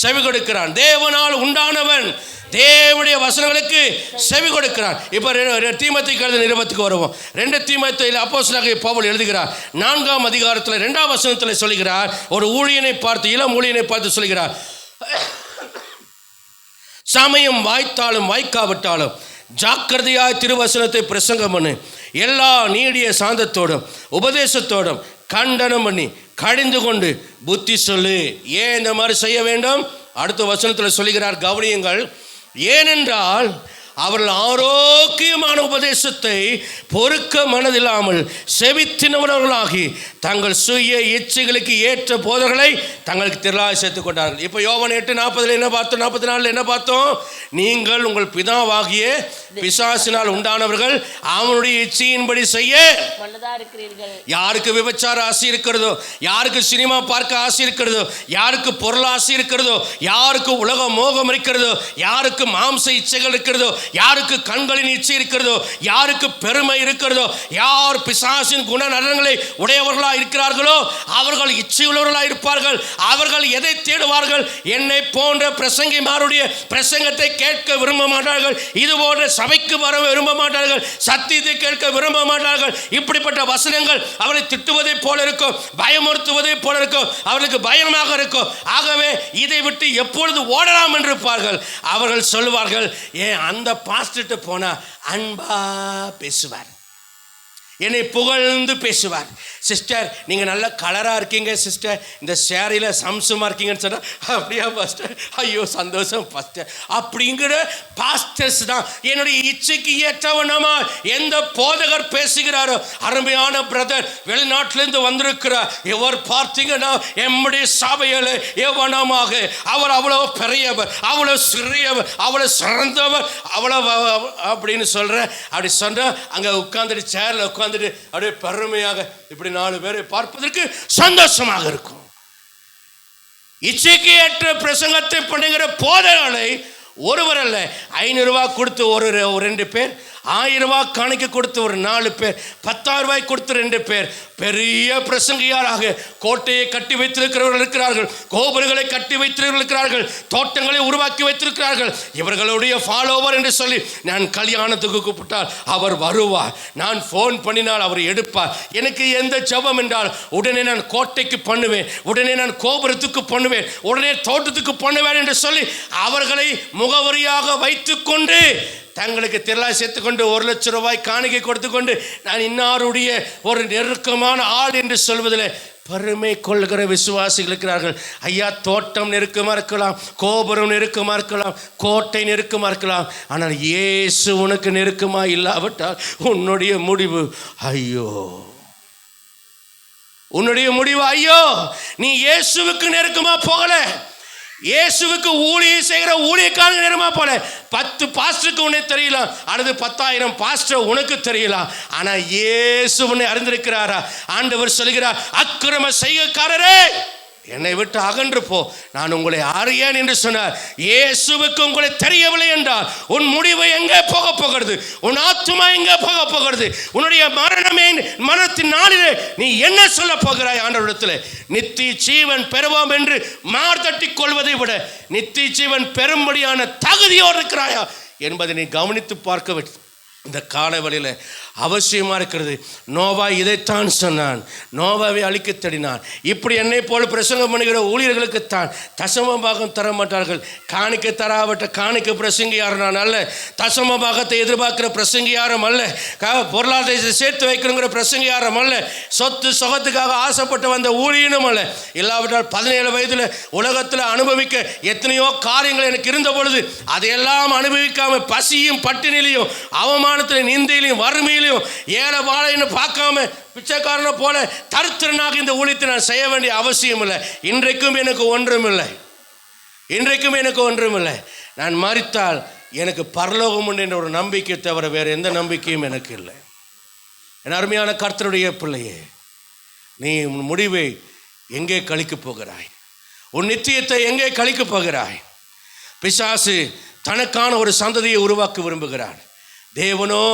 செவி கொடுக்கிறான், தேவனால் உண்டானவன் தேவனுடைய வசனங்களுக்கு செவி கொடுக்கிறான். இப்போ தீமோத்தேயுக்கு எழுதின நிருபத்துக்கு வருவோம். 2 தீமோத்தேயுவில் அப்போஸ்தலனாகிய பவுல் எழுதுகிறார், 4ஆம் அதிகாரத்தில் 2ஆம் வசனத்தில் சொல்கிறார், ஒரு ஊழியனை பார்த்து, இளம் ஊழியனை பார்த்து சொல்கிறார், சமயம் வாய்த்தாலும் வாய்க்காவிட்டாலும் ஜாக்கிரதையாய் திருவசனத்தை பிரசங்கம் பண்ணு, எல்லா நீடிய சாந்தத்தோடும் உபதேசத்தோடும் கண்டனம் பண்ணி கடிந்து கொண்டு புத்தி சொல்லு. ஏன் இந்த மாதிரி செய்ய வேண்டும்? அடுத்த வசனத்தில் சொல்லுகிறார், கவனியுங்கள், ஏனென்றால் அவர்கள் ஆரோக்கியமான உபதேசத்தை பொறுக்க மனதில்லாமல் செவித்தினவர்களாகி தங்கள் சுய இச்சைகளுக்கு ஏற்ற போதர்களை தங்களுக்கு திரளாய் சேர்த்துக் கொண்டார்கள். இப்போ யோவான் 8:40 என்ன பார்த்தோம்? 44 என்ன பார்த்தோம்? நீங்கள் உங்கள் பிதாவாகிய பிசாசினால் உண்டானவர்கள், அவனுடைய இச்சையின்படி செய்ய இருக்கிறீர்கள். யாருக்கு விபச்சார ஆசை இருக்கிறதோ, யாருக்கு சினிமா பார்க்க ஆசை இருக்கிறதோ, யாருக்கு பொருள் ஆசை இருக்கிறதோ, யாருக்கு உலக மோகம் இருக்கிறதோ, யாருக்கு மாம்ச இச்சைகள் இருக்கிறதோ, யாருக்கு கண்களின் இச்சை இருக்கிறதோ, யாருக்கு பெருமை இருக்கிறதோ, யார் பிசாசின் குணநலன்களை உடையவர்களாக இருக்கிறார்களோ அவர்கள் இச்சையுள்ளவர்களாக இருப்பார்கள். அவர்கள் எதை தேடுவார்கள்? என்னை போன்ற பிரசங்கிமாருடைய பிரசங்கத்தை கேட்க விரும்ப மாட்டார்கள், இது போன்ற சபைக்கு வர விரும்ப மாட்டார்கள், சத்தியத்தை கேட்க விரும்ப மாட்டார்கள். இப்படிப்பட்ட வசனங்கள் அவரை திட்டுவதை போல இருக்கும், பயமுறுத்துவதை போல இருக்கும், அவர்களுக்கு பயமாக இருக்கும். ஆகவே இதை விட்டு எப்பொழுது ஓடலாம் என்று இருப்பார்கள். அவர்கள் சொல்லுவார்கள், ஏன் அந்த பாஸ்டர்கிட்ட போனா அன்பா பேசுவார், என்னை புகழ்ந்து பேசுவார். சிஸ்டர் நீங்கள் நல்ல கலராக இருக்கீங்க சிஸ்டர், இந்த சேரீயில் சம்சமாக இருக்கீங்கன்னு சொன்னால், அப்படியா பாஸ்டர், ஐயோ சந்தோஷம் பாஸ்டர், அப்படிங்கிற பாஸ்டர்ஸ் தான் என்னுடைய இச்சைக்கு ஏற்றவனமா எந்த போதகர் பேசுகிறாரோ. அருமையான பிரதர் வெளிநாட்டிலேருந்து வந்திருக்கிறார், இவர் பார்த்தீங்கன்னா எம்முடைய சபையில் எவனமாக அவர் அவ்வளோ பெரியவர், அவ்வளோ சிறியவர், அவ்வளோ சிறந்தவர், அவ்வளோ அப்படின்னு சொல்கிறேன். அப்படி சொன்னால் அங்கே உட்காந்துட்டு சேரில் உட்காந்துட்டு அப்படியே பெருமையாக இப்படி 4 பேரை பார்ப்பதற்கு சந்தோஷமாக இருக்கும். இச்சைக்கு ஏற்ற பிரசங்கத்தை பண்ணுகிற போதகர்களை ஒருவர் அல்ல, 500 ரூபாய் கொடுத்து ஒரு 2 பேர், 1000 ரூபாய் காணிக்க கொடுத்து ஒரு 4 பேர், 10,000 ரூபாய் கொடுத்து 2 பேர், பெரிய பிரசங்கியாராக கோட்டையை கட்டி வைத்திருக்கிறவர்கள் இருக்கிறார்கள், கோபுரங்களை கட்டி வைத்திருக்கிறவர்கள் இருக்கிறார்கள், தோட்டங்களை உருவாக்கி வைத்திருக்கிறார்கள். இவர்களுடைய ஃபாலோவர் என்று சொல்லி நான் கல்யாணத்துக்கு கூப்பிட்டால் அவர் வருவார், நான் ஃபோன் பண்ணினால் அவர் எடுப்பார். எனக்கு எந்த ஜெபம் என்றால் உடனே நான் கோட்டைக்கு பண்ணுவேன், உடனே நான் கோபுரத்துக்கு பண்ணுவேன், உடனே தோட்டத்துக்கு பண்ணுவேன் என்று சொல்லி அவர்களை முகவரியாக வைத்துக்கொண்டு தங்களுக்கு திரளாய் சேர்த்துக்கொண்டு 1 லட்சம் ரூபாய் காணிக்கை கொடுத்து கொண்டு நான் இன்னாருடைய ஒரு நெருக்கமான ஆள் என்று சொல்வதில் பெருமை கொள்கிற விசுவாசிகள் இருக்கிறார்கள். ஐயா, தோட்டம் நெருக்கமாக இருக்கலாம், கோபுரம் நெருக்கமாக இருக்கலாம், கோட்டை நெருக்கமாக இருக்கலாம், ஆனால் இயேசு உனக்கு நெருக்கமாக இல்லாவிட்டால் உன்னுடைய முடிவு ஐயோ, உன்னுடைய முடிவு ஐயோ. நீ இயேசுவுக்கு நெருக்கமாக போகல, இயேசுவுக்கு ஊழியம் செய்கிற ஊழியக்காரங்க நேரமா போல 10 பாஸ்டருக்கு உன்னை தெரியலாம், அல்லது 10,000 பாஸ்டர் உனக்கு தெரியலாம். ஆனா இயேசு உன்னை அறிந்திருக்கிறாரா? ஆண்டவர் சொல்கிறார், அக்கிரம செய்கைக்காரரே என்னை விட்டு அகன்று போ, நான் உங்களை அறியேன் என்று சொன்னார். இயேசுவுக்கு உங்களை தெரியவில்லை என்றால் உன் முடிவு எங்கே போக போகிறது? உன் ஆத்துமா எங்கே போக போகிறது? உன்னுடைய மரணமே மரணத்தின் நாளிலே நீ என்ன சொல்ல போகிறாய் ஆண்டவரிடத்தில்? நித்திய ஜீவன் பெறுவோம் என்று மார்தட்டி கொள்வதை விட நித்திய ஜீவன் பெறும்படியான தகுதியோடு இருக்கிறாயா என்பதை நீ கவனித்து பார்க்க வேண்டும். இந்த காலவெளியில் அவசியமாக இருக்கிறது. நோவா இதைத்தான் சொன்னான், நோவாவை அழிக்க தேடினான். இப்படி என்னை போல பிரசங்கம் பண்ணுகிற ஊழியர்களுக்குத்தான் தசம பாகம் தர மாட்டார்கள். காணிக்க தராவட்ட காணிக்க பிரசங்கி யாரும் நான் அல்ல, தசம பாகத்தை எதிர்பார்க்கிற பிரசங்கி யாரும் அல்ல, பொருளாதாரத்தை சேர்த்து வைக்கணுங்கிற பிரசங்கி யாரும் அல்ல, சொத்து சொகத்துக்காக ஆசைப்பட்டு வந்த ஊழியனும் அல்ல. இல்லாவிட்டால் 17 வயதில் உலகத்தில் அனுபவிக்க எத்தனையோ காரியங்கள் எனக்கு இருந்த பொழுது அதையெல்லாம் அனுபவிக்காம பசியும் பட்டினிலையும் அவமானத்திலும் நிந்தையிலையும் வறுமையிலும் ஏழை வாழைன்னு பார்க்காம பிச்சைக்காரனை போல தருத்திரனாக இந்த ஊழியத்தை நான் செய்ய வேண்டிய அவசியம் இல்லை. இன்றைக்கும் எனக்கு ஒன்றுமில்லை, இன்றைக்கும் எனக்கு ஒன்றுமில்லை. நான் மரித்தால் எனக்கு பரலோகம் உண்டு என்ற ஒரு நம்பிக்கை தவிர வேறு எந்த நம்பிக்கையும் எனக்கு இல்லை. என் அருமையான கர்த்தருடைய பிள்ளையே, நீ உன் முடிவை எங்கே கழிக்கப் போகிறாய்? உன் நித்தியத்தை எங்கே கழிக்கப் போகிறாய்? பிசாசு தனக்கான ஒரு சந்ததியை உருவாக்க விரும்புகிறான். தேவனோ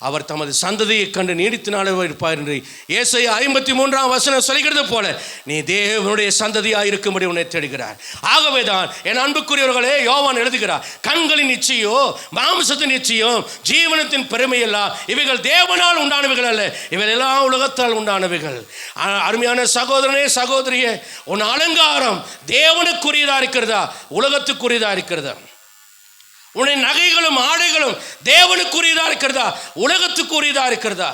அவர் தமது சந்ததியை கண்டு நீடித்து நாள இருப்பார் என்று ஏசாயா 53 சொல்கிறது போல நீ தேவனுடைய சந்ததியாக இருக்கும்படி உன்னை தேடுகிறார். ஆகவேதான் என் அன்புக்குரியவர்களே, யோவான் எழுதுகிறார், கண்களின் நிச்சயோ மாம்சத்தின் நிச்சயம் ஜீவனத்தின் பெருமையெல்லாம் இவைகள் தேவனால் உண்டானவைகள் அல்ல, இவைகள் எல்லாம் உலகத்தால் உண்டானவைகள். அருமையான சகோதரனே சகோதரியே, உன் அலங்காரம் தேவனுக்குரியதா இருக்கிறதா உலகத்துக்குரியதா இருக்கிறதா? உன்னுடைய நகைகளும் ஆடைகளும் தேவனுக்குரியதா இருக்கிறதா உலகத்துக்குரியதா இருக்கிறதா?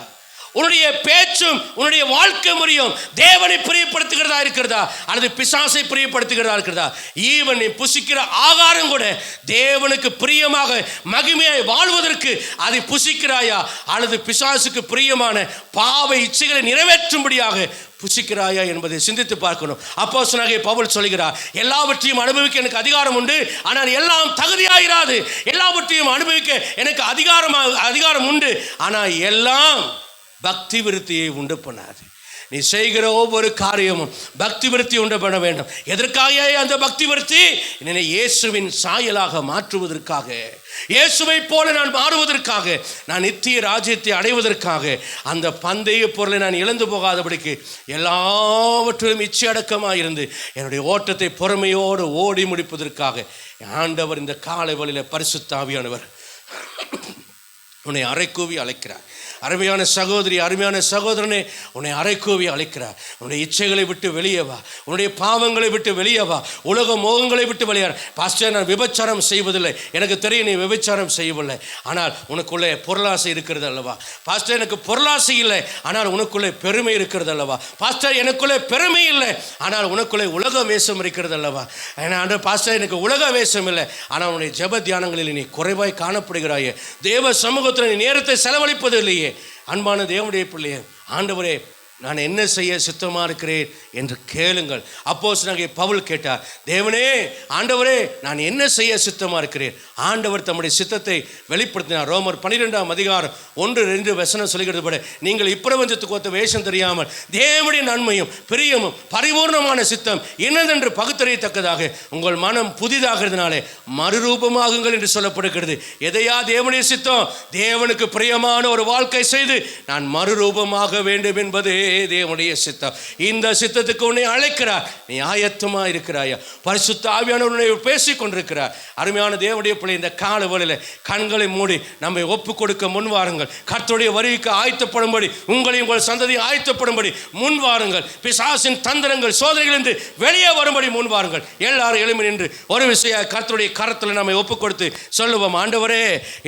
உன்னுடைய பேச்சும் உன்னுடைய வாழ்க்கை முறையும் தேவனை பிரியப்படுத்துகிறதா இருக்கிறதா அல்லது பிசாசை பிரியப்படுத்துகிறதா இருக்கிறதா? ஈவன் நீ புசிக்கிற ஆகாரம் கூட தேவனுக்கு பிரியமாக மகிமையாய் வாழ்வதற்கு அதை புசிக்கிறாயா அல்லது பிசாசுக்கு பிரியமான பாவ இச்சைகளை நிறைவேற்றும்படியாக புசிக்கிறாயா என்பதை சிந்தித்து பார்க்கணும். அப்போஸ்தலனாகிய பவுல் சொல்கிறார், எல்லாவற்றையும் அனுபவிக்க எனக்கு அதிகாரம் உண்டு, ஆனால் எல்லாம் தகுதியாயிராது. எல்லாவற்றையும் அனுபவிக்க எனக்கு அதிகாரம் உண்டு, ஆனால் எல்லாம் பக்தி விருத்தியை உண்டு பண்ணாது. நீ செய்கிற ஒவ்வொரு காரியமும் பக்தி விருத்தி உண்டு பண்ண வேண்டும். எதற்காக அந்த பக்தி விருத்தி? என்னை இயேசுவின் சாயலாக மாற்றுவதற்காக, இயேசுவை போல நான் மாறுவதற்காக, நான் நித்திய ராஜ்யத்தை அடைவதற்காக, அந்த பந்தய பொருளை நான் இழந்து போகாதபடிக்கு எல்லாவற்றிலும் இச்சை அடக்கமாக இருந்து என்னுடைய ஓட்டத்தை பொறுமையோடு ஓடி முடிப்பதற்காக ஆண்டவர் இந்த காலை வேளையிலே பரிசுத்த ஆவியானவர் உன்னை அறைக்கூவி அழைக்கிறார். அருமையான சகோதரி, அருமையான சகோதரனே, உன்னை அறைக்கூவி அழைக்கிறார். உன்னுடைய இச்சைகளை விட்டு வெளியே வா, உன்னுடைய பாவங்களை விட்டு வெளியே வா, உலக மோகங்களை விட்டு வெளியே. பாஸ்டர், நான் விபச்சாரம் செய்வதில்லை, எனக்கு தெரியும் நீ விபச்சாரம் செய்யவில்லை, ஆனால் உனக்குள்ளே பொருளாசை இருக்கிறது அல்லவா? பாஸ்டர், எனக்கு பொருளாசை இல்லை, ஆனால் உனக்குள்ளே பெருமை இருக்கிறது அல்லவா? பாஸ்டர், எனக்குள்ளே பெருமை இல்லை, ஆனால் உனக்குள்ளே உலக வேஷம் இருக்கிறது அல்லவா? பாஸ்டர், எனக்கு உலக வேஷம் இல்லை, ஆனால் உன்னுடைய ஜெப தியானங்களில் நீ குறைவாய் காணப்படுகிறாயே, தேவ சமூகத்தில் நீ நேரத்தை செலவழிப்பது இல்லையே. அன்பான தேவனுடைய பிள்ளையே, ஆண்டவரே நான் என்ன செய்ய சித்தமாக இருக்கிறேன் என்று கேளுங்கள். அப்போஸ்தலனாகிய பவுல் கேட்டார், தேவனே, ஆண்டவரே நான் என்ன செய்ய சித்தமாக இருக்கிறேன்? ஆண்டவர் தம்முடைய சித்தத்தை வெளிப்படுத்தினார். ரோமர் 12 சொல்கிறது போல, நீங்கள் இப்பிரபஞ்சத்துக்கு ஒத்த வேஷம் தெரியாமல் தேவனுடைய நன்மையும் பிரியமும் பரிபூர்ணமான சித்தம் என்னதென்று பகுத்தறியத்தக்கதாக உங்கள் மனம் புதிதாகிறதுனாலே மறுரூபமாகுங்கள் என்று சொல்லப்படுகிறது. எதையா தேவனுடைய சித்தம்? தேவனுக்கு பிரியமான ஒரு வாழ்க்கை செய்து நான் மறுரூபமாக வேண்டும் என்பதே தேவனுடைய சித்தம். இந்த சித்தத்துக்கு உன்னை அழைக்கிறார். நீ ஆயத்தமா இருக்கிறாயா? பரிசுத்த ஆவியானவர் உன்னை பேசிக் கொண்டிருக்கிறார். அருமையான தேவனுடைய பிள்ளை, இந்த கால வேளையில கண்களை மூடி நம்மை ஒப்பு கொடுக்க முன் வாருங்கள். கர்த்தருடைய வருகைக்கு ஆயத்தப்படும்படி, உங்களையும் உங்கள் சந்ததியை ஆயத்தப்படும்படி முன் வாருங்கள். பிசாசின் தந்திரங்கள் சோதனைகளிலிருந்து வெளியே வரும்படி முன் வாருங்கள். எல்லாரும் எழும்பி நின்று ஒரு விஷயம் கர்த்தருடைய கரத்தில் நம்மை ஒப்பு கொடுத்து சொல்லுவோம், ஆண்டவரே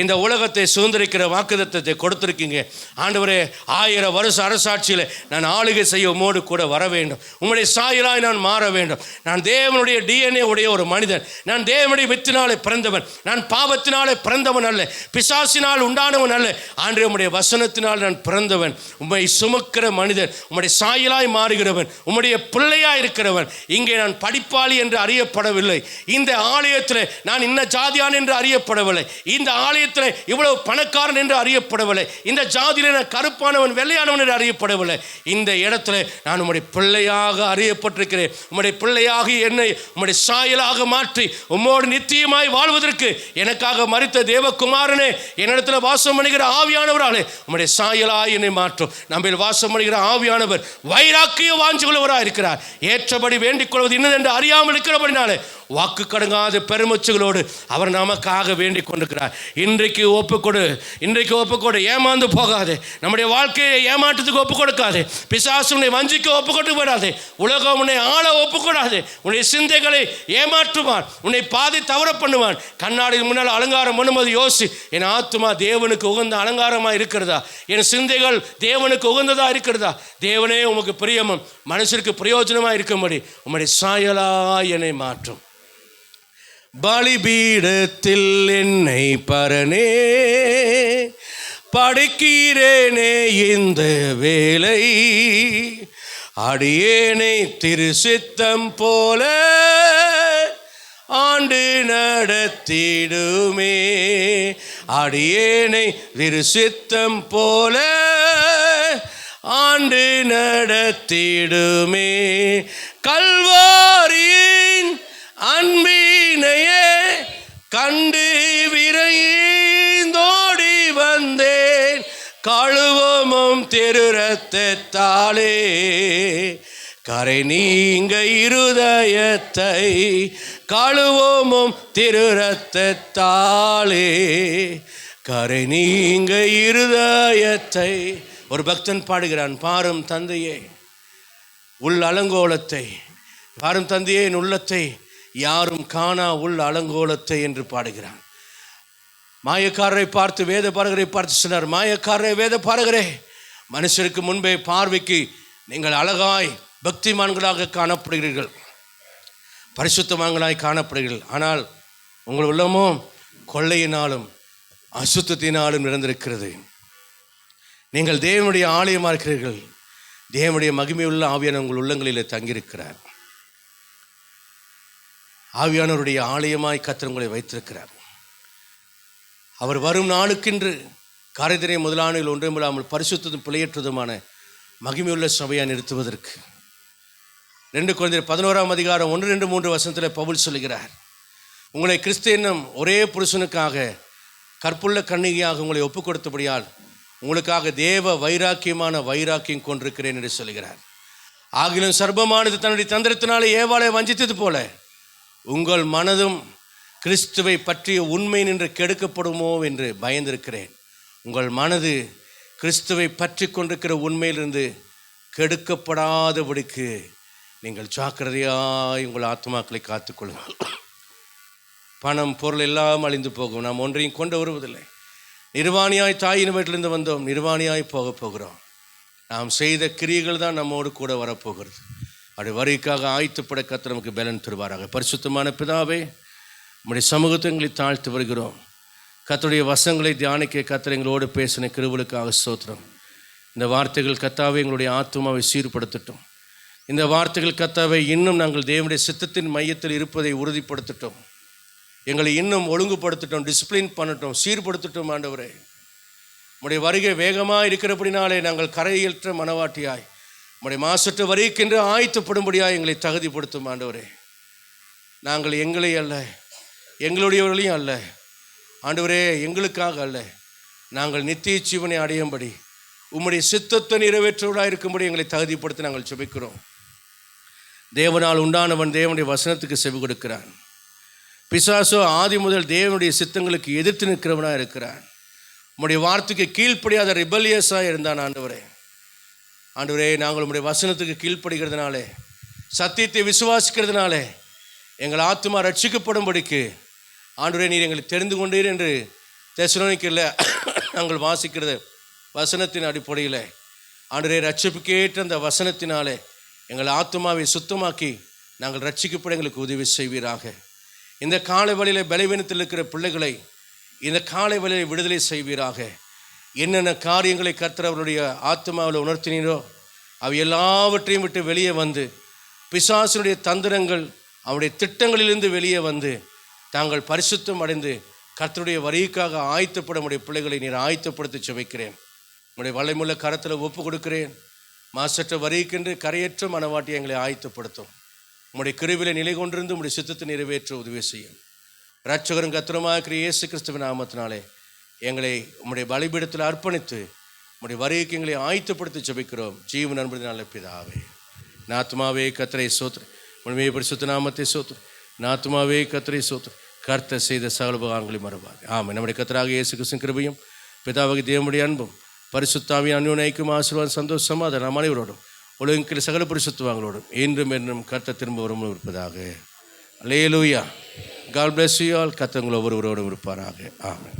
இந்த உலகத்தை சுதந்திரிக்கிற வாக்குத்தத்தத்தை கொடுத்திருக்கீங்க. ஆண்டவரே 1000 வருஷ அரசாட்சியில் நான் ஆளுகை செய்ய உம்மோடு கூட வர வேண்டும். உம்முடைய சாயலாய் நான் மாற வேண்டும். நான் தேவனுடைய DNA உடைய ஒரு மனிதன். நான் தேவனுடைய வித்தினாலே பிறந்தவன். நான் பாவத்தினாலே பிறந்தவன் அல்ல, பிசாசினால் உண்டானவன் அல்ல. ஆண்டவரே, உம்முடைய வசனத்தினால் நான் பிறந்தவன். உம்மை சுமக்கிற மனிதன், உம்முடைய சாயலாய் மாறுகிறவன், உம்முடைய பிள்ளையாய் இருக்கிறவன். இங்கே நான் படிப்பாளி என்று அறியப்படவில்லை. இந்த ஆலயத்தில் நான் இன்ன ஜாதியான் என்று அறியப்படவில்லை. இந்த ஆலயத்தில் இவ்வளவு பணக்காரன் என்று அறியப்படவில்லை. இந்த ஜாதியில் நான் கருப்பானவன் வெள்ளையானவன் என்று அறியப்படவில்லை. இந்த இடத்துல நான் உம்முடைய பிள்ளையாக அறியப்பட்டிருக்கிறேன். உம்முடைய பிள்ளையாக என்னை உம்முடைய சாயலாக மாற்றி உம்மோடு நித்தியமாய் வாழ்வதற்கு எனக்காக மரித்த தேவகுமாரனே, என்னிடத்தில் வாசம் பண்ணுகிற ஆவியானவராலே உம்முடைய சாயலாய் என்னை மாற்றும். நம்மில் வாசம் பண்ணுகிற ஆவியானவர் வைராக்கிய வாஞ்சியுள்ளவராக இருக்கிறார். ஏற்றபடி வேண்டிக் கொள்வது இன்னதென்று அறியாமல் இருக்கிறபடினாலே வாக்கு கடங்காத பெருமூச்சுகளோடு அவர் நமக்காக வேண்டிக் கொண்டிருக்கிறார். இன்றைக்கு ஒப்புக்கொடு, இன்றைக்கு ஒப்புக்கொடு. ஏமாந்து போகாதே. நம்முடைய வாழ்க்கையை ஏமாற்றத்துக்கு ஒப்புக் கொடுக்காதே. பிசாசு உன்னை வஞ்சிக்க ஒப்புக்கொண்டு விடாதே. உலகம் உன்னை ஆள ஒப்புக்கொடாதே. உன்னுடைய சிந்தைகளை ஏமாற்றுவான், உன்னை பாதி தவற பண்ணுவான். கண்ணாடி முன்னால் அலங்காரம் பண்ணும்போது யோசி, என் ஆத்துமா தேவனுக்கு உகந்த அலங்காரமாக இருக்கிறதா? என் சிந்தைகள் தேவனுக்கு உகந்ததா இருக்கிறதா? தேவனே உமக்கு பிரியமும் மனுஷருக்கு பிரயோஜனமாக இருக்கும்படி உம்முடைய சாயலாய் என்னை மாற்றும். பலிபீடத்தில் என்னை பரனே படைக்கிறேனே இந்த வேலை, அடியேனை திரு சித்தம் போல ஆண்டு நடத்திடுமே. அடியேனை திரு சித்தம் போல ஆண்டு நடத்திடுமே. கல்வாரியின் அன்பினையே கண்டு விரைந்தோடி வந்தேன். கழுவமும் திரு இரத்தத்தாலே கரை நீங்க இருதயத்தை, கழுவமும் திரு இரத்தத்தாலே கரை நீங்க இருதயத்தை. ஒரு பக்தன் பாடுகிறான், பாரும் தந்தையே உள் அலங்கோலத்தை, பாரும் தந்தையே என் உள்ளத்தை யாரும் காணா உள் அலங்கோலத்தை என்று பாடுகிறான். மாயக்காரரை பார்த்து வேத பாரகரை பார்த்து சொன்னார், மாயக்காரரை வேத பாரகரே, மனுஷருக்கு முன்பே பார்வைக்கு நீங்கள் அழகாய் பக்திமான்களாக காணப்படுகிறீர்கள், பரிசுத்தமான்களாய் காணப்படுகிறீர்கள். ஆனால் உங்கள் உள்ளமோ கொள்ளையினாலும் அசுத்தத்தினாலும் நிறைந்திருக்கிறது. நீங்கள் தேவனுடைய ஆலயமாக இருக்கிறீர்கள். தேவனுடைய மகிமையுள்ள ஆவியான உங்கள் உள்ளங்களிலே தங்கியிருக்கிறார். ஆவியானவருடைய ஆலயமாய் கர்த்தர் உங்களை வைத்திருக்கிறார். அவர் வரும் நாளுக்கென்று காரியத்தினை முதலானில் ஒன்றுமில்லாமல் பரிசுத்ததும் பிழையற்றதுமான மகிமையுள்ள சபையாக நிறுத்துவதற்கு 2 கொரிந்தியர் 11 1, 2, 3 வசனத்தில் பவுல் சொல்லுகிறார், உங்களை கிறிஸ்து என்னும் ஒரே புருஷனுக்காக கற்புள்ள கன்னிகையாக உங்களை ஒப்புக் கொடுத்தபடியால் உங்களுக்காக தேவ வைராக்கியம் கொண்டிருக்கிறேன் என்று சொல்லுகிறார். ஆகிலும் சர்ப்பமானது தன்னுடைய தந்திரத்தினாலே ஏவாளை வஞ்சித்தது போல உங்கள் மனதும் கிறிஸ்துவை பற்றிய உண்மை நின்று கெடுக்கப்படுமோ என்று பயந்திருக்கிறேன். உங்கள் மனது கிறிஸ்துவை பற்றி கொண்டிருக்கிற உண்மையிலிருந்து கெடுக்கப்படாதபடிக்கு நீங்கள் ஜாக்கிரதையாய் உங்கள் ஆத்மாக்களை காத்துக்கொள்ளுங்கள். பணம் பொருள் எல்லாம் அழிந்து போகும், நாம் ஒன்றையும் கொண்டு வருவதில்லை. நிர்வாணியாய் தாயின் வீட்டிலிருந்து வந்தோம், நிர்வாணியாய் போகிறோம். நாம் செய்த கிரியைகள் தான் நம்மோடு கூட வரப்போகிறது. அப்படி வரிக்காக ஆயத்தப்பட கர்த்தர் நமக்கு பலன் தருவாராக. பரிசுத்தமான பிதாவே, நம்முடைய சமூகத்தை எங்களை தாழ்த்து வருகிறோம். கர்த்தருடைய வசனங்களை தியானிக்க கர்த்தர் எங்களோடு பேசின கிருபைகளுக்காக ஸ்தோத்திரம். இந்த வார்த்தைகள் கர்த்தாவே எங்களுடைய ஆத்துமாவை சீர்படுத்தட்டும். இந்த வார்த்தைகள் கர்த்தாவே இன்னும் நாங்கள் தேவனுடைய சித்தத்தின் மையத்தில் இருப்பதை உறுதிப்படுத்தட்டும். எங்களை இன்னும் ஒழுங்குபடுத்தட்டும், டிசிப்ளின் பண்ணட்டும், சீர்படுத்தட்டும். ஆண்டவரே, நம்முடைய வருகை வேகமாக இருக்கிறபடினாலே நாங்கள் கரையற்ற மனவாட்டியாய் நம்முடைய மாசற்ற வரிக்கென்று ஆயத்தப்படும்படியாய் எங்களை தகுதிப்படுத்தும். ஆண்டவரே, நாங்கள் எங்களை அல்ல, எங்களுடையவர்களையும் அல்ல ஆண்டவரே, எங்களுக்காக அல்ல, நாங்கள் நித்திய ஜீவனை அடையும்படி உம்முடைய சித்தத்தை நிறைவேற்றுவதாக இருக்கும்படி எங்களை தகுதிப்படுத்தி நாங்கள் ஜெபிக்கிறோம். தேவனால் உண்டானவன் தேவனுடைய வசனத்துக்கு செவி கொடுக்கிறான். பிசாசோ ஆதி முதல் தேவனுடைய சித்தங்களுக்கு எதிர்த்து நிற்கிறவனாக இருக்கிறான். உம்முடைய வார்த்தைக்கு கீழ்ப்படியாத ரிபல்லியஸாக இருந்தான். ஆண்டவரே, நாங்கள் உம்முடைய வசனத்துக்கு கீழ்ப்படுகிறதுனாலே, சத்தியத்தை விசுவாசிக்கிறதுனாலே எங்கள் ஆத்துமா ரட்சிக்கப்படும்படிக்கு ஆண்டவரே நீர் எங்களை தெரிந்து கொண்டீர் என்று தெசலோனிக்கேயில் நாங்கள் வாசிக்கிறது வசனத்தின் அடிப்படையில் ஆண்டவரே, ரட்சிப்புக்கேற்ற அந்த வசனத்தினாலே எங்கள் ஆத்துமாவை சுத்தமாக்கி நாங்கள் ரட்சிக்கப்பட எங்களுக்கு உதவி செய்வீராக. இந்த காலை வழியில் பலவீனத்தில் இருக்கிற பிள்ளைகளை இந்த காலை வழியில் விடுதலை செய்வீராக. என்னென்ன காரியங்களை கர்த்தர் அவருடைய ஆத்மாவில் உணர்த்தினீரோ அவை எல்லாவற்றையும் விட்டு வெளியே வந்து பிசாசினுடைய தந்திரங்கள் அவருடைய திட்டங்களிலிருந்து வெளியே வந்து தாங்கள் பரிசுத்தம் அடைந்து கர்த்தருடைய வருகைக்காக ஆயத்தப்பட உடைய பிள்ளைகளை நீர் ஆயத்தப்படுத்தி செபிக்கிறேன். உடைய வல்லமையுள்ள கரத்தில் ஒப்பு கொடுக்கிறேன். மாசற்ற வருகைக்கென்று கரையற்ற மனவாட்டி எங்களை ஆயத்தப்படுத்தும். உம்முடைய கிருபையிலே நிலை கொண்டிருந்து உம்முடைய சித்தத்தை நிறைவேற்ற உதவி செய்யும். இரட்சகரும் கர்த்தருமாக இருக்கிற இயேசு கிறிஸ்துவின் நாமத்தினாலே எங்களை உம்முடைய பலிபீடத்தில் அர்ப்பணித்து உம்முடைய வருகைக்கு எங்களை ஆயத்தப்படுத்தி ஜெபிக்கிறோம். ஜீவன் அன்பு நல்ல பிதாவே. நாத்மாவே கர்த்தரை சோத்ரு, உண்மையை பரிசுத்த நாமத்தை சோத்ரு. நாத்மாவே கர்த்தரை சோத்ரு, கர்த்தர் செய்த சகல உபகாரங்களை மறவாது. ஆமாம். நம்முடைய கர்த்தராகிய இயேசு கிறிஸ்துவின் கிருபையும் பிதாவாகிய தேவனுடைய அன்பும் பரிசுத்தாவின் அந்யோன்ய ஐக்கியமும் ஆசீர்வாதம் சந்தோஷம் சமாதானம் நம் அனைவரோடும் உலகில் சகல பரிசுத்தவான்களோடும் என்றும் என்றும் கர்த்தர் திரும்ப வரும் இருப்பதாக. அல்லேலூயா. God bless you all. கர்த்தர் உங்கள் ஒவ்வொருவரோடும் இருப்பாராக. ஆமென்.